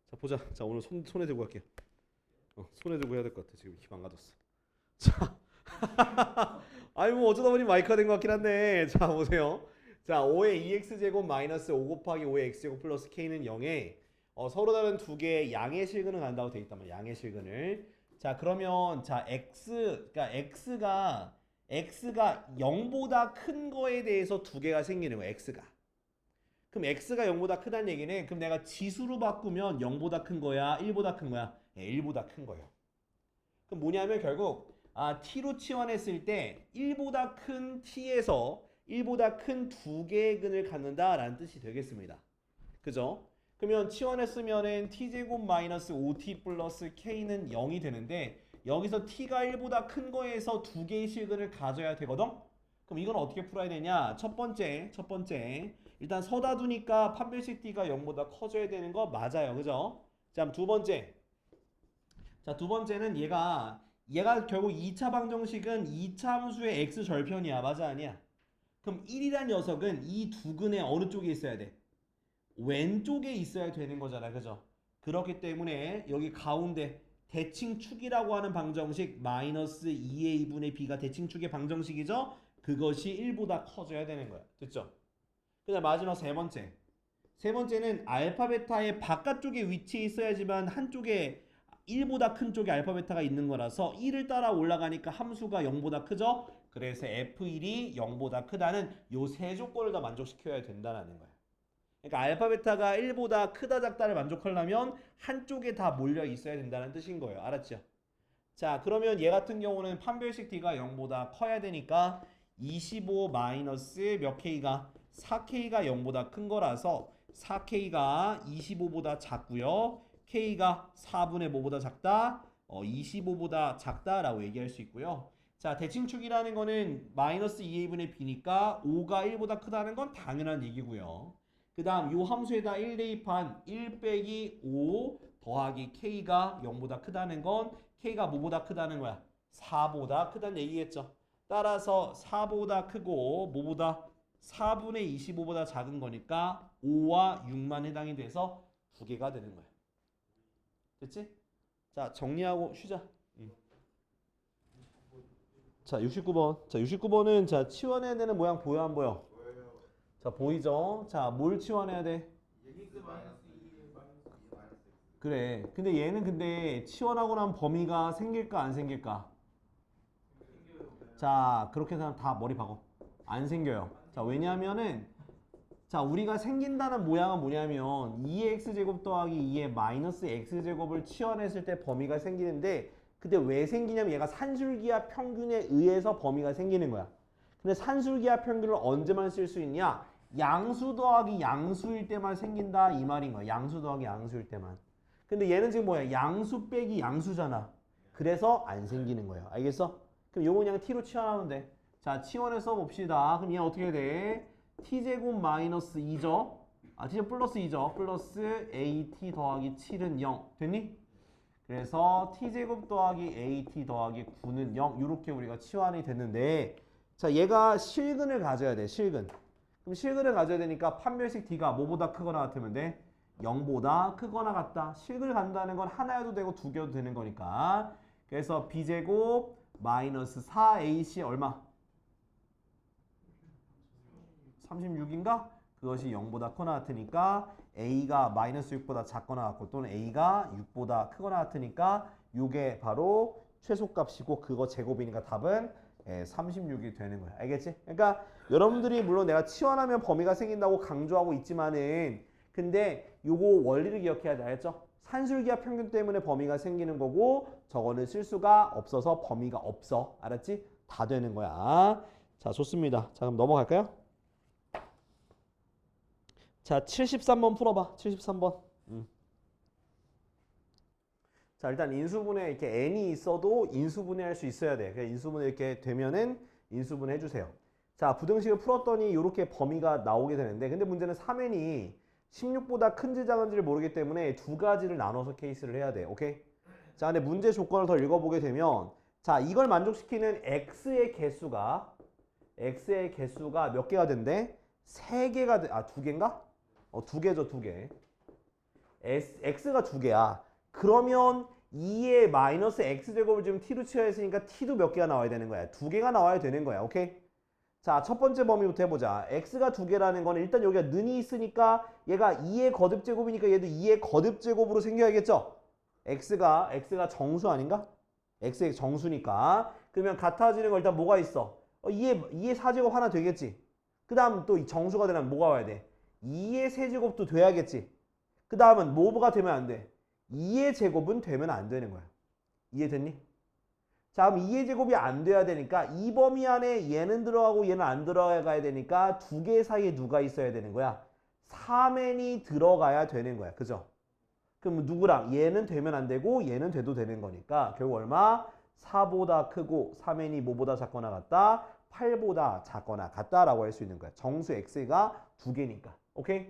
자, 보자. 자, 오늘 손에 들고 갈게요. 손에 들고 해야 될 것 같아. 지금 힘 안 가졌어. 자, 아니 뭐 어쩌다 보니 마이크가 된 것 같긴 한데, 자 보세요. 자, 5의 2x제곱 마이너스 5 곱하기 5의 x제곱 플러스 k는 0에 서로 다른 두 개의 양의 실근을 간다고 돼 있단 말이야. 양의 실근을. 자, 그러면 자 그러니까 x가 0보다 큰 거에 대해서 두 개가 생기는 거야. x가. 그럼 x가 0보다 크다는 얘기는 그럼 내가 지수로 바꾸면 0보다 큰 거야, 1보다 큰 거야? 1보다 큰 거예요. 그럼 뭐냐면 결국 t로 치환했을 때 1보다 큰 t에서 1보다 큰 두 개의 근을 갖는다라는 뜻이 되겠습니다. 그죠? 그러면 치환했으면은 t제곱 마이너스 5t 플러스 k는 0이 되는데 여기서 t가 1보다 큰 거에서 두 개의 실근을 가져야 되거든? 그럼 이건 어떻게 풀어야 되냐? 첫 번째 일단 서다 두니까 판별식 t가 0보다 커져야 되는 거 맞아요. 그죠? 자, 두 번째. 자, 두 번째는 얘가 결국 2차 방정식은 2차 함수의 x 절편이야. 맞아, 아니야? 그럼 1이란 녀석은 이 두 근의 어느 쪽에 있어야 돼? 왼쪽에 있어야 되는 거잖아. 그죠? 그렇기 때문에 여기 가운데 대칭축이라고 하는 방정식 마이너스 2a분의 b가 대칭축의 방정식이죠? 그것이 1보다 커져야 되는 거야. 됐죠? 그 다음 마지막 세 번째는 알파 베타의 바깥쪽에 위치해 있어야지만 한쪽에 1보다 큰 쪽에 알파 베타가 있는 거라서 1을 따라 올라가니까 함수가 0보다 크죠? 그래서 F1이 0보다 크다는 요 세 조건을 다 만족시켜야 된다는 거야. 그러니까 알파 베타가 1보다 크다 작다를 만족하려면 한쪽에 다 몰려 있어야 된다는 뜻인 거예요. 알았죠? 자, 그러면 얘 같은 경우는 판별식 t가 0보다 커야 되니까 25 마이너스 몇 k가 4k가 0보다 큰 거라서 4k가 25보다 작고요. k가 4분의 뭐보다 작다? 25보다 작다라고 얘기할 수 있고요. 자, 대칭축이라는 거는 마이너스 2a분의 b니까 5가 1보다 크다는 건 당연한 얘기고요. 그 다음 요 함수에다 1 대입한 1 빼기 5 더하기 k가 0보다 크다는 건 k가 뭐보다 크다는 거야? 4보다 크다는 얘기겠죠. 따라서 4보다 크고 뭐보다 4분의 25보다 작은 거니까 5와 6만 해당이 돼서 두 개가 되는 거야. 됐지? 자, 정리하고 쉬자. 자, 69번. 자, 69번은 자, 치환해야 되는 모양 보여 안 보여? 자, 보이죠? 자, 뭘 치환해야 돼? x 마이너스 2 마이너스 2 마이너스 그래. 근데 얘는 근데 치환하고 난 범위가 생길까 안 생길까? 생겨요. 자, 그렇게 해서 다 머리 박어. 안 생겨요. 자, 왜냐하면은 자, 우리가 생긴다는 모양은 뭐냐면 2x제곱 더하기 2의 마이너스 x제곱을 치환했을 때 범위가 생기는데 근데 왜 생기냐면 얘가 산술기하 평균에 의해서 범위가 생기는 거야. 근데 산술기하 평균을 언제만 쓸 수 있냐? 양수 더하기 양수일 때만 생긴다 이 말인 거야. 양수 더하기 양수일 때만. 근데 얘는 지금 뭐야? 양수 빼기 양수잖아. 그래서 안 생기는 거예요. 알겠어? 그럼 요거 그냥 t로 치환하면 돼. 자, 치환해서 봅시다. 그럼 얘는 어떻게 돼? t제곱 마이너스 2죠? t제곱 플러스 2죠? 플러스 at 더하기 7은 0. 됐니? 그래서 t제곱 더하기 at 더하기 9는 0. 이렇게 우리가 치환이 됐는데 자, 얘가 실근을 가져야 돼. 실근. 그럼 실근을 가져야 되니까 판별식 t가 뭐보다 크거나 같으면 돼? 0보다 크거나 같다. 실근을 간다는 건 하나여도 되고 두 개여도 되는 거니까. 그래서 b제곱 마이너스 4ac 얼마? 36인가? 그것이 0보다 크거나 같으니까 a가 마이너스 6보다 작거나 같고 또는 a가 6보다 크거나 같으니까 이게 바로 최소값이고 그거 제곱이니까 답은 36이 되는 거야. 알겠지? 그러니까 여러분들이 물론 내가 치환하면 범위가 생긴다고 강조하고 있지만은 근데 요거 원리를 기억해야 돼. 알겠죠? 산술기하 평균 때문에 범위가 생기는 거고 저거는 쓸 수가 없어서 범위가 없어. 알았지? 다 되는 거야. 자, 좋습니다. 자, 그럼 넘어갈까요? 자, 73번 풀어봐. 73번. 자, 일단 인수분해 이렇게 n이 있어도 인수분해할 수 있어야 돼. 그래서 인수분해 이렇게 되면은 인수분해 해주세요. 자, 부등식을 풀었더니 이렇게 범위가 나오게 되는데 근데 문제는 3n이 16보다 큰지 작은지를 모르기 때문에 두 가지를 나눠서 케이스를 해야 돼. 오케이? 자, 근데 문제 조건을 더 읽어보게 되면 자, 이걸 만족시키는 x의 개수가 몇 개가 된대? 3개가 아, 2개인가? 2개죠, 2개. x가 2개야. 그러면 2의 마이너스 x제곱을 지금 t로 취하했으니까 t도 몇 개가 나와야 되는 거야. 2개가 나와야 되는 거야. 오케이? 자, 첫 번째 범위부터 해보자. x가 2개라는 거는 일단 여기가 는이 있으니까 얘가 2의 거듭제곱이니까 얘도 2의 거듭제곱으로 생겨야겠죠? x가 정수 아닌가? x의 정수니까. 그러면 같아지는 거 일단 뭐가 있어? 2의 4제곱 하나 되겠지? 그 다음 또 정수가 되려면 뭐가 와야 돼? 2의 세제곱도 돼야겠지? 그 다음은 뭐가 되면 안 돼? 2의 제곱은 되면 안 되는 거야. 이해됐니? 자, 그럼 2의 제곱이 안 돼야 되니까 이 범위 안에 얘는 들어가고 얘는 안 들어가야 되니까 2개 사이에 누가 있어야 되는 거야? 3n이 들어가야 되는 거야. 그죠? 그럼 누구랑? 얘는 되면 안 되고 얘는 돼도 되는 거니까 결국 얼마? 4보다 크고 3n이 뭐보다 작거나 같다? 8보다 작거나 같다라고 할 수 있는 거야. 정수 x가 2개니까. 오케이?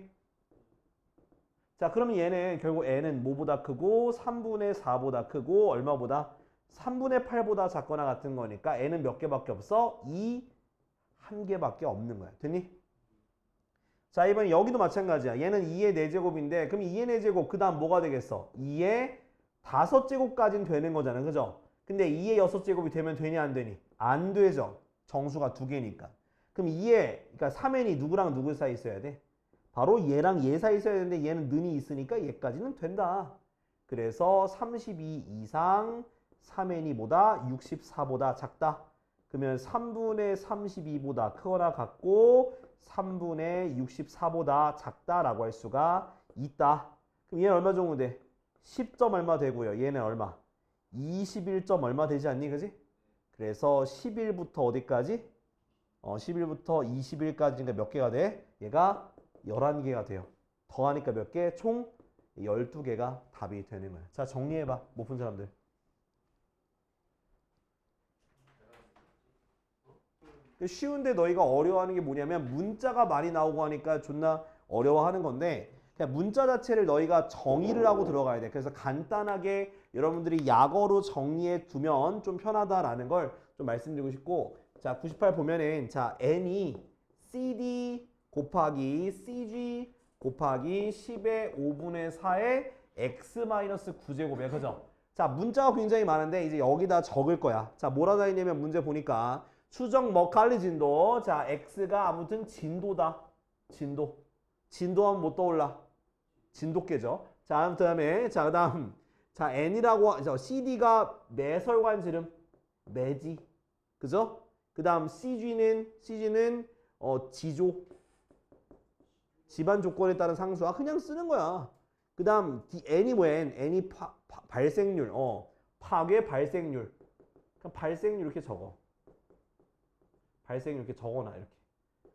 자, 그러면 얘는 결국 n은 뭐보다 크고 3분의 4보다 크고 얼마보다? 3분의 8보다 작거나 같은 거니까 n은 몇 개밖에 없어? 1 개밖에 없는 거야. 됐니? 자, 이번엔 여기도 마찬가지야. 얘는 2의 4제곱인데 그럼 2의 4제곱 그 다음 뭐가 되겠어? 2의 5제곱까지는 되는 거잖아. 그죠? 근데 2의 6제곱이 되면 되냐 안 되니? 안 되죠. 정수가 2개니까. 그럼 2의 그러니까 3n이 누구랑 누구 사이 있어야 돼? 바로 얘랑 얘 사이 있어야 되는데 얘는 는이 있으니까 얘까지는 된다. 그래서 32 이상 3n이보다 64보다 작다. 그러면 3분의 32보다 크거나 같고 3분의 64보다 작다라고 할 수가 있다. 그럼 얘는 얼마 정도 돼? 10점 얼마 되고요. 얘는 얼마? 21점 얼마 되지 않니? 그지? 그래서 11부터 어디까지? 11부터 21까지니까 몇 개가 돼? 얘가 11개가 돼요. 더하니까 몇 개? 총 12개가 답이 되는 거야. 자, 정리해봐. 못 푼 사람들. 쉬운데 너희가 어려워하는 게 뭐냐면 문자가 많이 나오고 하니까 존나 어려워하는 건데 그냥 문자 자체를 너희가 정의를 하고 들어가야 돼. 그래서 간단하게 여러분들이 약어로 정리해 두면 좀 편하다라는 걸 좀 말씀드리고 싶고 자 98 보면은 자 n이 cd 곱하기 cg 곱하기 10의 5분의 4의 x-9제곱이야. 그죠? 자 문자가 굉장히 많은데 이제 여기다 적을 거야. 자 뭐라 다 있냐면 문제 보니까 추정 머칼리 진도. 자, x가 아무튼 진도다. 진도. 진도하면 못 떠올라. 진돗개죠. 자, 그다음에 자, 그다음 자, n이라고 cd가 매설관 지름 매지. 그죠? 그다음 cg는 지조. 집안 조건에 따른 상수야. 그냥 쓰는 거야. 그다음 n이 뭐야? n이 발생률. 파괴 발생률. 그냥 발생률 이렇게 적어. 발생률 이렇게 적어놔 이렇게.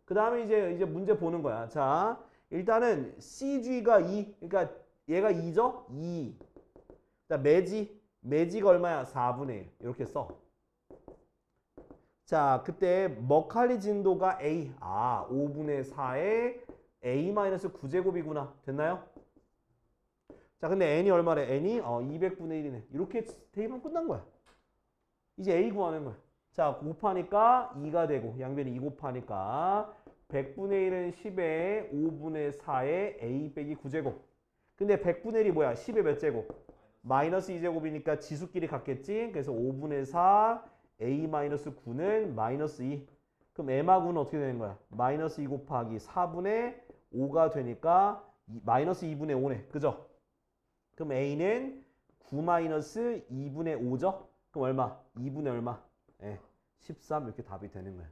그 다음에 이제 문제 보는 거야. 자, 일단은 CG가 2, 그러니까 얘가 2죠? 2. 자, 매지가 얼마야? 4분의 1 이렇게 써. 자, 그때 머칼리 진도가 A, 5분의 4에 A-9제곱이구나. 됐나요? 자, 근데 n이 얼마래? n이 200분의 1이네. 이렇게 대입하면 끝난 거야. 이제 A 구하는 거야. 자, 곱하니까 2가 되고 양변이 2 곱하니까 100분의 1은 10의 5분의 4의 a 빼기 9제곱. 근데 100분의 1이 뭐야? 10의 몇 제곱? 마이너스 2제곱이니까 지수끼리 같겠지? 그래서 5분의 4 a-9는 마이너스 2. 그럼 m하고는 어떻게 되는 거야? 마이너스 2 곱하기 4분의 5가 되니까 마이너스 2분의 5네. 그죠? 그럼 a는 9 마이너스 2분의 5죠? 그럼 얼마? 2분의 얼마? 13 이렇게 답이 되는 거야.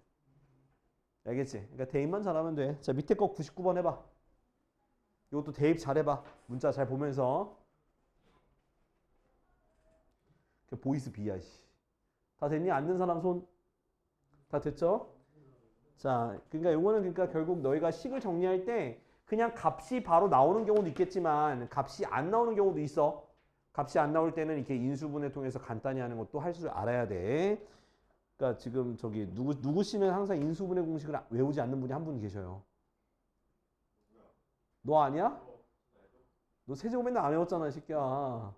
알겠지? 그러니까 대입만 잘하면 돼. 자, 밑에 거 99번 해봐. 이것도 대입 잘해봐. 문자 잘 보면서. 보이스 비야. 다 됐니? 안 된 사람 손. 다 됐죠? 자, 그러니까 요거는 그러니까 결국 너희가 식을 정리할 때 그냥 값이 바로 나오는 경우도 있겠지만 값이 안 나오는 경우도 있어. 값이 안 나올 때는 이렇게 인수분해 통해서 간단히 하는 것도 할 줄 알아야 돼. 그러니까 지금 저기 누구 씨는 항상 인수분해 공식을 외우지 않는 분이 한 분 계셔요. 너 아니야? 너 세제곱 맨날 안 외웠잖아, 이 새끼야.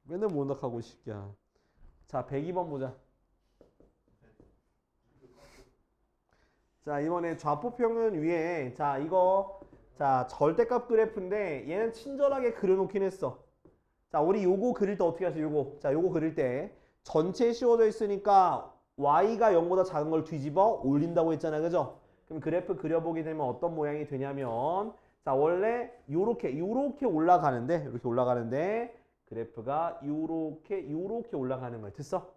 맨날 못낙하고 이 새끼야. 자 102번 보자. 자 이번에 좌표평은 위에 자 이거 자 절대값 그래프인데 얘는 친절하게 그려놓긴 했어. 자 우리 요거 그릴 때 어떻게 하죠? 요거 자 요거 그릴 때 전체 씌워져 있으니까 y가 0보다 작은 걸 뒤집어 올린다고 했잖아, 그죠? 그럼 그래프 그려보게 되면 어떤 모양이 되냐면 자 원래 요렇게 올라가는데 이렇게 올라가는데 그래프가 요렇게 올라가는 거야. 됐어?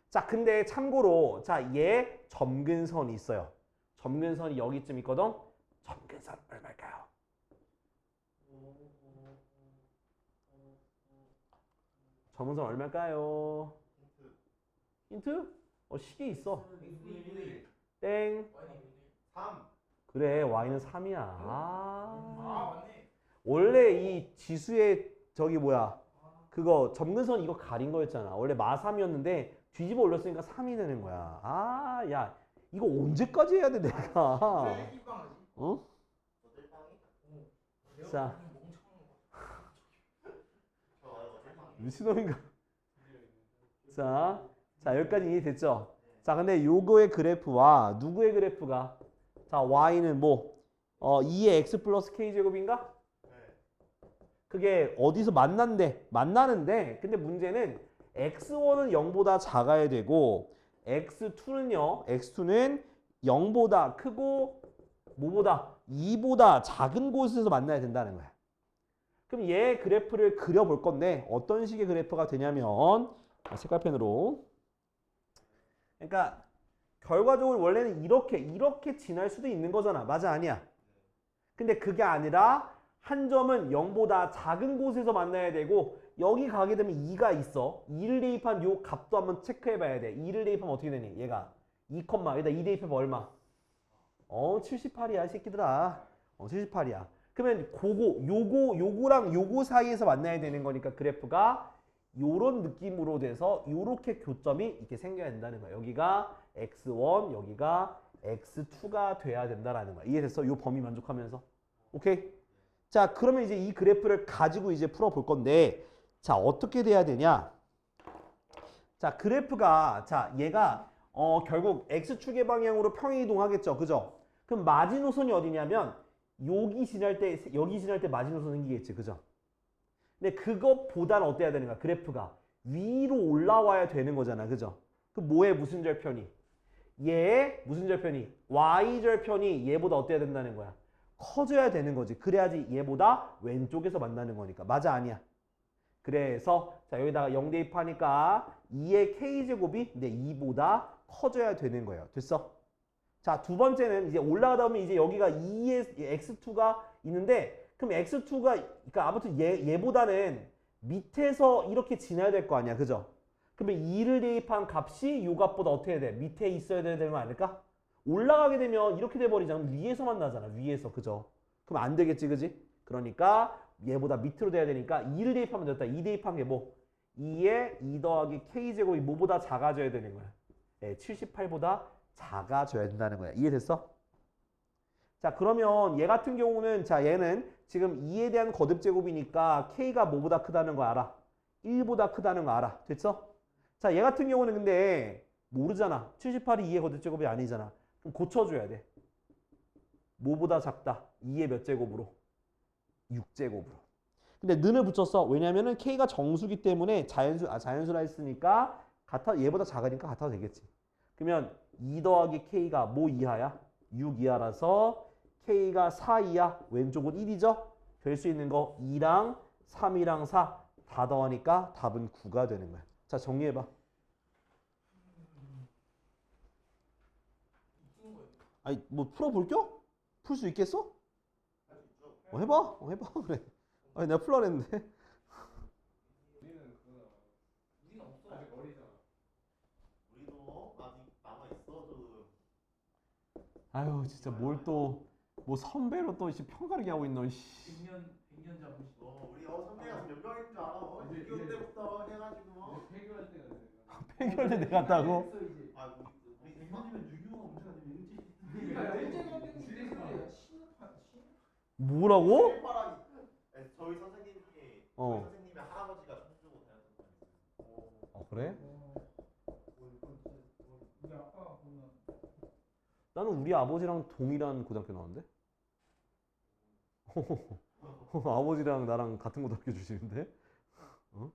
자 근데 참고로 자 얘 점근선이 있어요. 점근선이 여기쯤 있거든. 점근선 얼마일까요? 점근선 얼마일까요? 힌트? 시계 있어. 땡. 3. 그래 y는 3이야. 아. 맞네. 원래 이 지수의 저기 뭐야 그거 점근선 이거 가린 거였잖아. 원래 마3이었는데 뒤집어 올렸으니까 3이 되는 거야. 아, 야 이거 언제까지 해야 돼 내가? 어? 자, 미친놈인가? 자 여기까지 이해됐죠? 자 근데 요거의 그래프와 누구의 그래프가 자 y는 뭐 2의 x 플러스 k 제곱인가? 그게 어디서 만나는데 근데 문제는 x1은 0보다 작아야 되고 x2는 0보다 크고 뭐보다 2보다 작은 곳에서 만나야 된다는 거야. 그럼 얘 그래프를 그려볼 건데 어떤 식의 그래프가 되냐면 색깔펜으로 그러니까 결과적으로 원래는 이렇게 지날 수도 있는 거잖아. 맞아 아니야? 근데 그게 아니라 한 점은 0보다 작은 곳에서 만나야 되고 여기 가게 되면 2가 있어. 2를 대입한 요 값도 한번 체크해 봐야 돼. 2를 대입하면 어떻게 되니? 얘가 2, 여기다 2 대입하면 얼마? 78이야, 이 새끼들아. 78이야. 그러면 요거랑 요거 사이에서 만나야 되는 거니까 그래프가 요런 느낌으로 돼서 요렇게 교점이 이렇게 생겨야 된다는 거야. 여기가 x1, 여기가 x2가 돼야 된다라는 거야. 이해됐어? 요 범위 만족하면서. 오케이? 자, 그러면 이제 이 그래프를 가지고 이제 풀어볼 건데, 자, 어떻게 돼야 되냐? 자, 그래프가, 자, 얘가, 결국 x축의 방향으로 평행이동하겠죠. 그죠? 그럼 마지노선이 어디냐면, 여기 지날 때 마지노선 생기겠지. 그죠? 근데 그것보다는 어때야 되는가? 그래프가 위로 올라와야 되는 거잖아. 그죠? 그 뭐의 무슨 절편이? 얘의 무슨 절편이? y 절편이 얘보다 어때야 된다는 거야? 커져야 되는 거지. 그래야지 얘보다 왼쪽에서 만나는 거니까. 맞아 아니야? 그래서 자 여기다가 0 대입하니까 2의 k제곱이 근데 2보다 커져야 되는 거예요. 됐어? 자, 두 번째는 이제 올라가다 보면 이제 여기가 2의 x2가 있는데 그럼 x2가 그러니까 아무튼 얘보다는 밑에서 이렇게 지나야 될 거 아니야. 그죠? 그러면 2를 대입한 값이 요 값보다 어떻게 해야 돼? 밑에 있어야 되는 거 아닐까? 올라가게 되면 이렇게 돼버리잖아. 위에서 만나잖아. 위에서. 그죠? 그럼 안 되겠지. 그지? 그러니까 얘보다 밑으로 돼야 되니까 2를 대입하면 됐다. 2 대입한 게 뭐? 2에 2 더하기 k제곱이 뭐보다 작아져야 되는 거야? 네, 78보다 작아져야 된다는 거야. 이해됐어? 자, 그러면 얘 같은 경우는 자 얘는 지금 2에 대한 거듭제곱이니까 k가 뭐보다 크다는 거 알아? 1보다 크다는 거 알아. 됐어? 자, 얘 같은 경우는 근데 모르잖아. 78이 2의 거듭제곱이 아니잖아. 그럼 고쳐줘야 돼. 뭐보다 작다? 2의 몇 제곱으로? 6제곱으로. 근데 는을 붙였어. 왜냐면은 k가 정수기 때문에 자연수라 했으니까 얘보다 작으니까 같아도 되겠지. 그러면 2 더하기 k가 뭐 이하야? 6 이하라서 k가 4 이하, 왼쪽은 1이죠? 될 수 있는 거 2랑 3이랑 4 다 더하니까 답은 9가 되는 거야. 자, 정리해봐. 아니, 뭐 풀어볼겨? 풀 수 있겠어? 해봐. 해봐. 그래. 아니, 내가 풀라 했는데. 우리도 아직 남아있어 좀. 아유, 진짜 뭘 또 뭐 선배로 또 평가르게 하고 있노. 100년 잡으시고. 우리 선배가 몇 명인 줄 알아? 6개월 때부터 해가지고. 폐교할 때가 됐어. 폐결대 내가 갔다고? 아 우리 100년이면 6.25가 문제가 아니면 뭐라고? 저희 선생님이 저희 선생님의 할아버지가 손주고 다녔던 그래? 우리 아빠가 보면 나는 우리 아버지랑 동일한 고등학교 나왔는데? 아버지랑 나랑 같은 고등학교 주시는데? 어?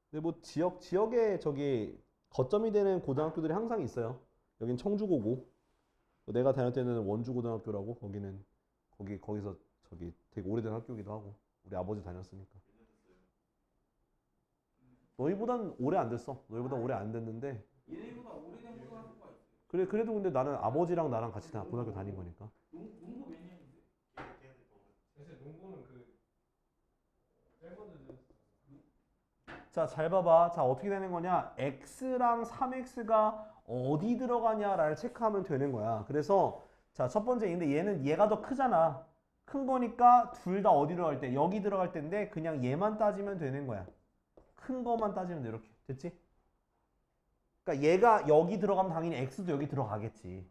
근데 뭐 지역에 저기 거점이 되는 고등학교들이 항상 있어요. 여긴 청주고고, 내가 다닐 때는 원주고등학교라고, 거기서 저기 되게 오래된 학교기도 하고, 우리 아버지 다녔으니까. 너희보단 오래 안 됐어. 너희보단 오래 안 됐는데. 얘네보다 오래된 고등학교가 있어요. 그래, 그래도 근데 나는 아버지랑 나랑 같이 다 고등학교 다닌 거니까. 농구 몇 년인데? 사실 농구는 그 팬분들 자, 잘 봐봐. 자, 어떻게 되는 거냐? x랑 3x가 어디 들어가냐를 체크하면 되는 거야. 그래서 자, 첫 번째 근데 얘가 더 크잖아. 큰 거니까 둘 다 어디 들어갈 때? 여기 들어갈 때인데 그냥 얘만 따지면 되는 거야. 큰 거만 따지면 돼. 이렇게. 됐지? 그러니까 얘가 여기 들어가면 당연히 x도 여기 들어가겠지.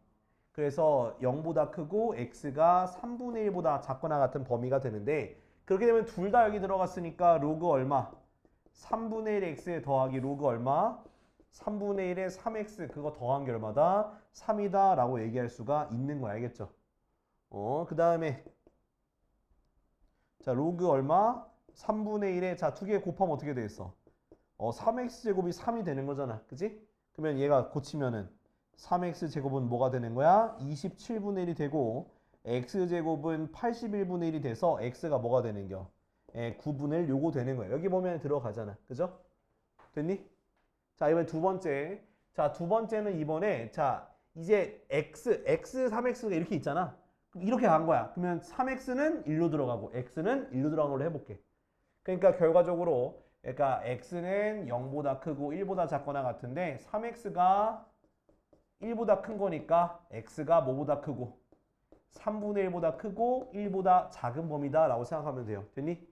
그래서 0보다 크고 x가 3분의 1보다 작거나 같은 범위가 되는데, 그렇게 되면 둘 다 여기 들어갔으니까 로그 얼마? 3분의 1 x 더하기 로그 얼마? 3분의 1에 3x 그거 더한 게 얼마다? 3이다 라고 얘기할 수가 있는 거야. 알겠죠? 그 다음에 자, 로그 얼마? 3분의 1에 자, 두 개 곱하면 어떻게 되겠어? 3x 제곱이 3이 되는 거잖아. 그지? 그러면 얘가 고치면은 3x 제곱은 뭐가 되는 거야? 27분의 1이 되고 x 제곱은 81분의 1이 돼서 x가 뭐가 되는겨? 9분의 1 요거 되는 거야. 여기 보면 들어가잖아. 그죠? 됐니? 자, 이번에 두 번째. 자, 두 번째는 이번에 자, 이제 x 3x가 이렇게 있잖아. 그럼 이렇게 간 거야. 그러면 3x는 1로 들어가고 x는 1로 들어간 걸로 해볼게. 그러니까 결과적으로 그러니까 x는 0보다 크고 1보다 작거나 같은데 3x가 1보다 큰 거니까 x가 뭐보다 크고 3분의 1보다 크고 1보다 작은 범위다 라고 생각하면 돼요. 됐니?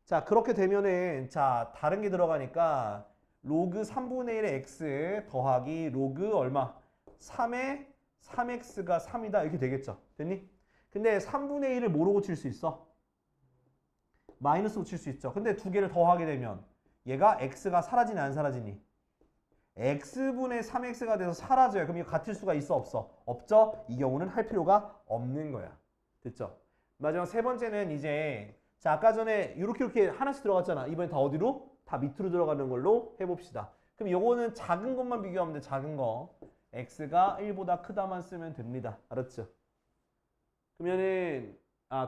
자, 그렇게 되면은 자, 다른 게 들어가니까 로그 3분의 1의 x 더하기 로그 얼마? 3에 3x가 3이다 이렇게 되겠죠. 됐니? 근데 3분의 1을 뭐로 고칠 수 있어? 마이너스로 칠 수 있죠. 근데 두 개를 더하게 되면 얘가 x가 사라지니 안 사라지니? x분의 3x가 돼서 사라져요. 그럼 이거 같을 수가 있어 없어? 없죠? 이 경우는 할 필요가 없는 거야. 됐죠? 마지막 세 번째는 이제 자, 아까 전에 이렇게 하나씩 들어갔잖아. 이번엔 다 어디로? 다 밑으로 들어가는 걸로 해봅시다. 그럼 요거는 작은 것만 비교하면 돼. 작은 거. x가 1보다 크다만 쓰면 됩니다. 알았죠? 그러면은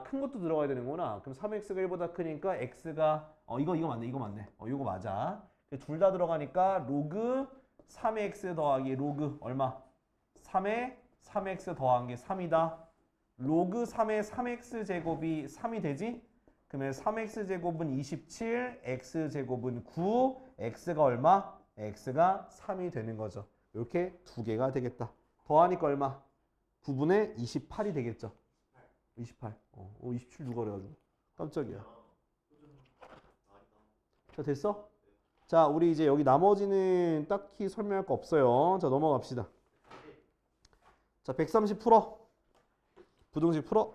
큰 것도 들어가야 되는구나. 그럼 3x가 1보다 크니까 x가 이거 맞네. 이거 맞네. 이거 맞아. 둘 다 들어가니까 로그 3x 더하기 로그 얼마? 3에 3x 더한 게 3이다. 로그 3의 3x 제곱이 3이 되지? 그러면 3x 제곱은 27, x 제곱은 9, x가 얼마? x가 3이 되는 거죠. 이렇게 두 개가 되겠다. 더하니까 얼마? 9분의 28이 되겠죠. 28. 27 누가 그래가지고 깜짝이야. 자, 됐어? 자, 우리 이제 여기 나머지는 딱히 설명할 거 없어요. 자, 넘어갑시다. 자, 130 풀어. 부등식 풀어.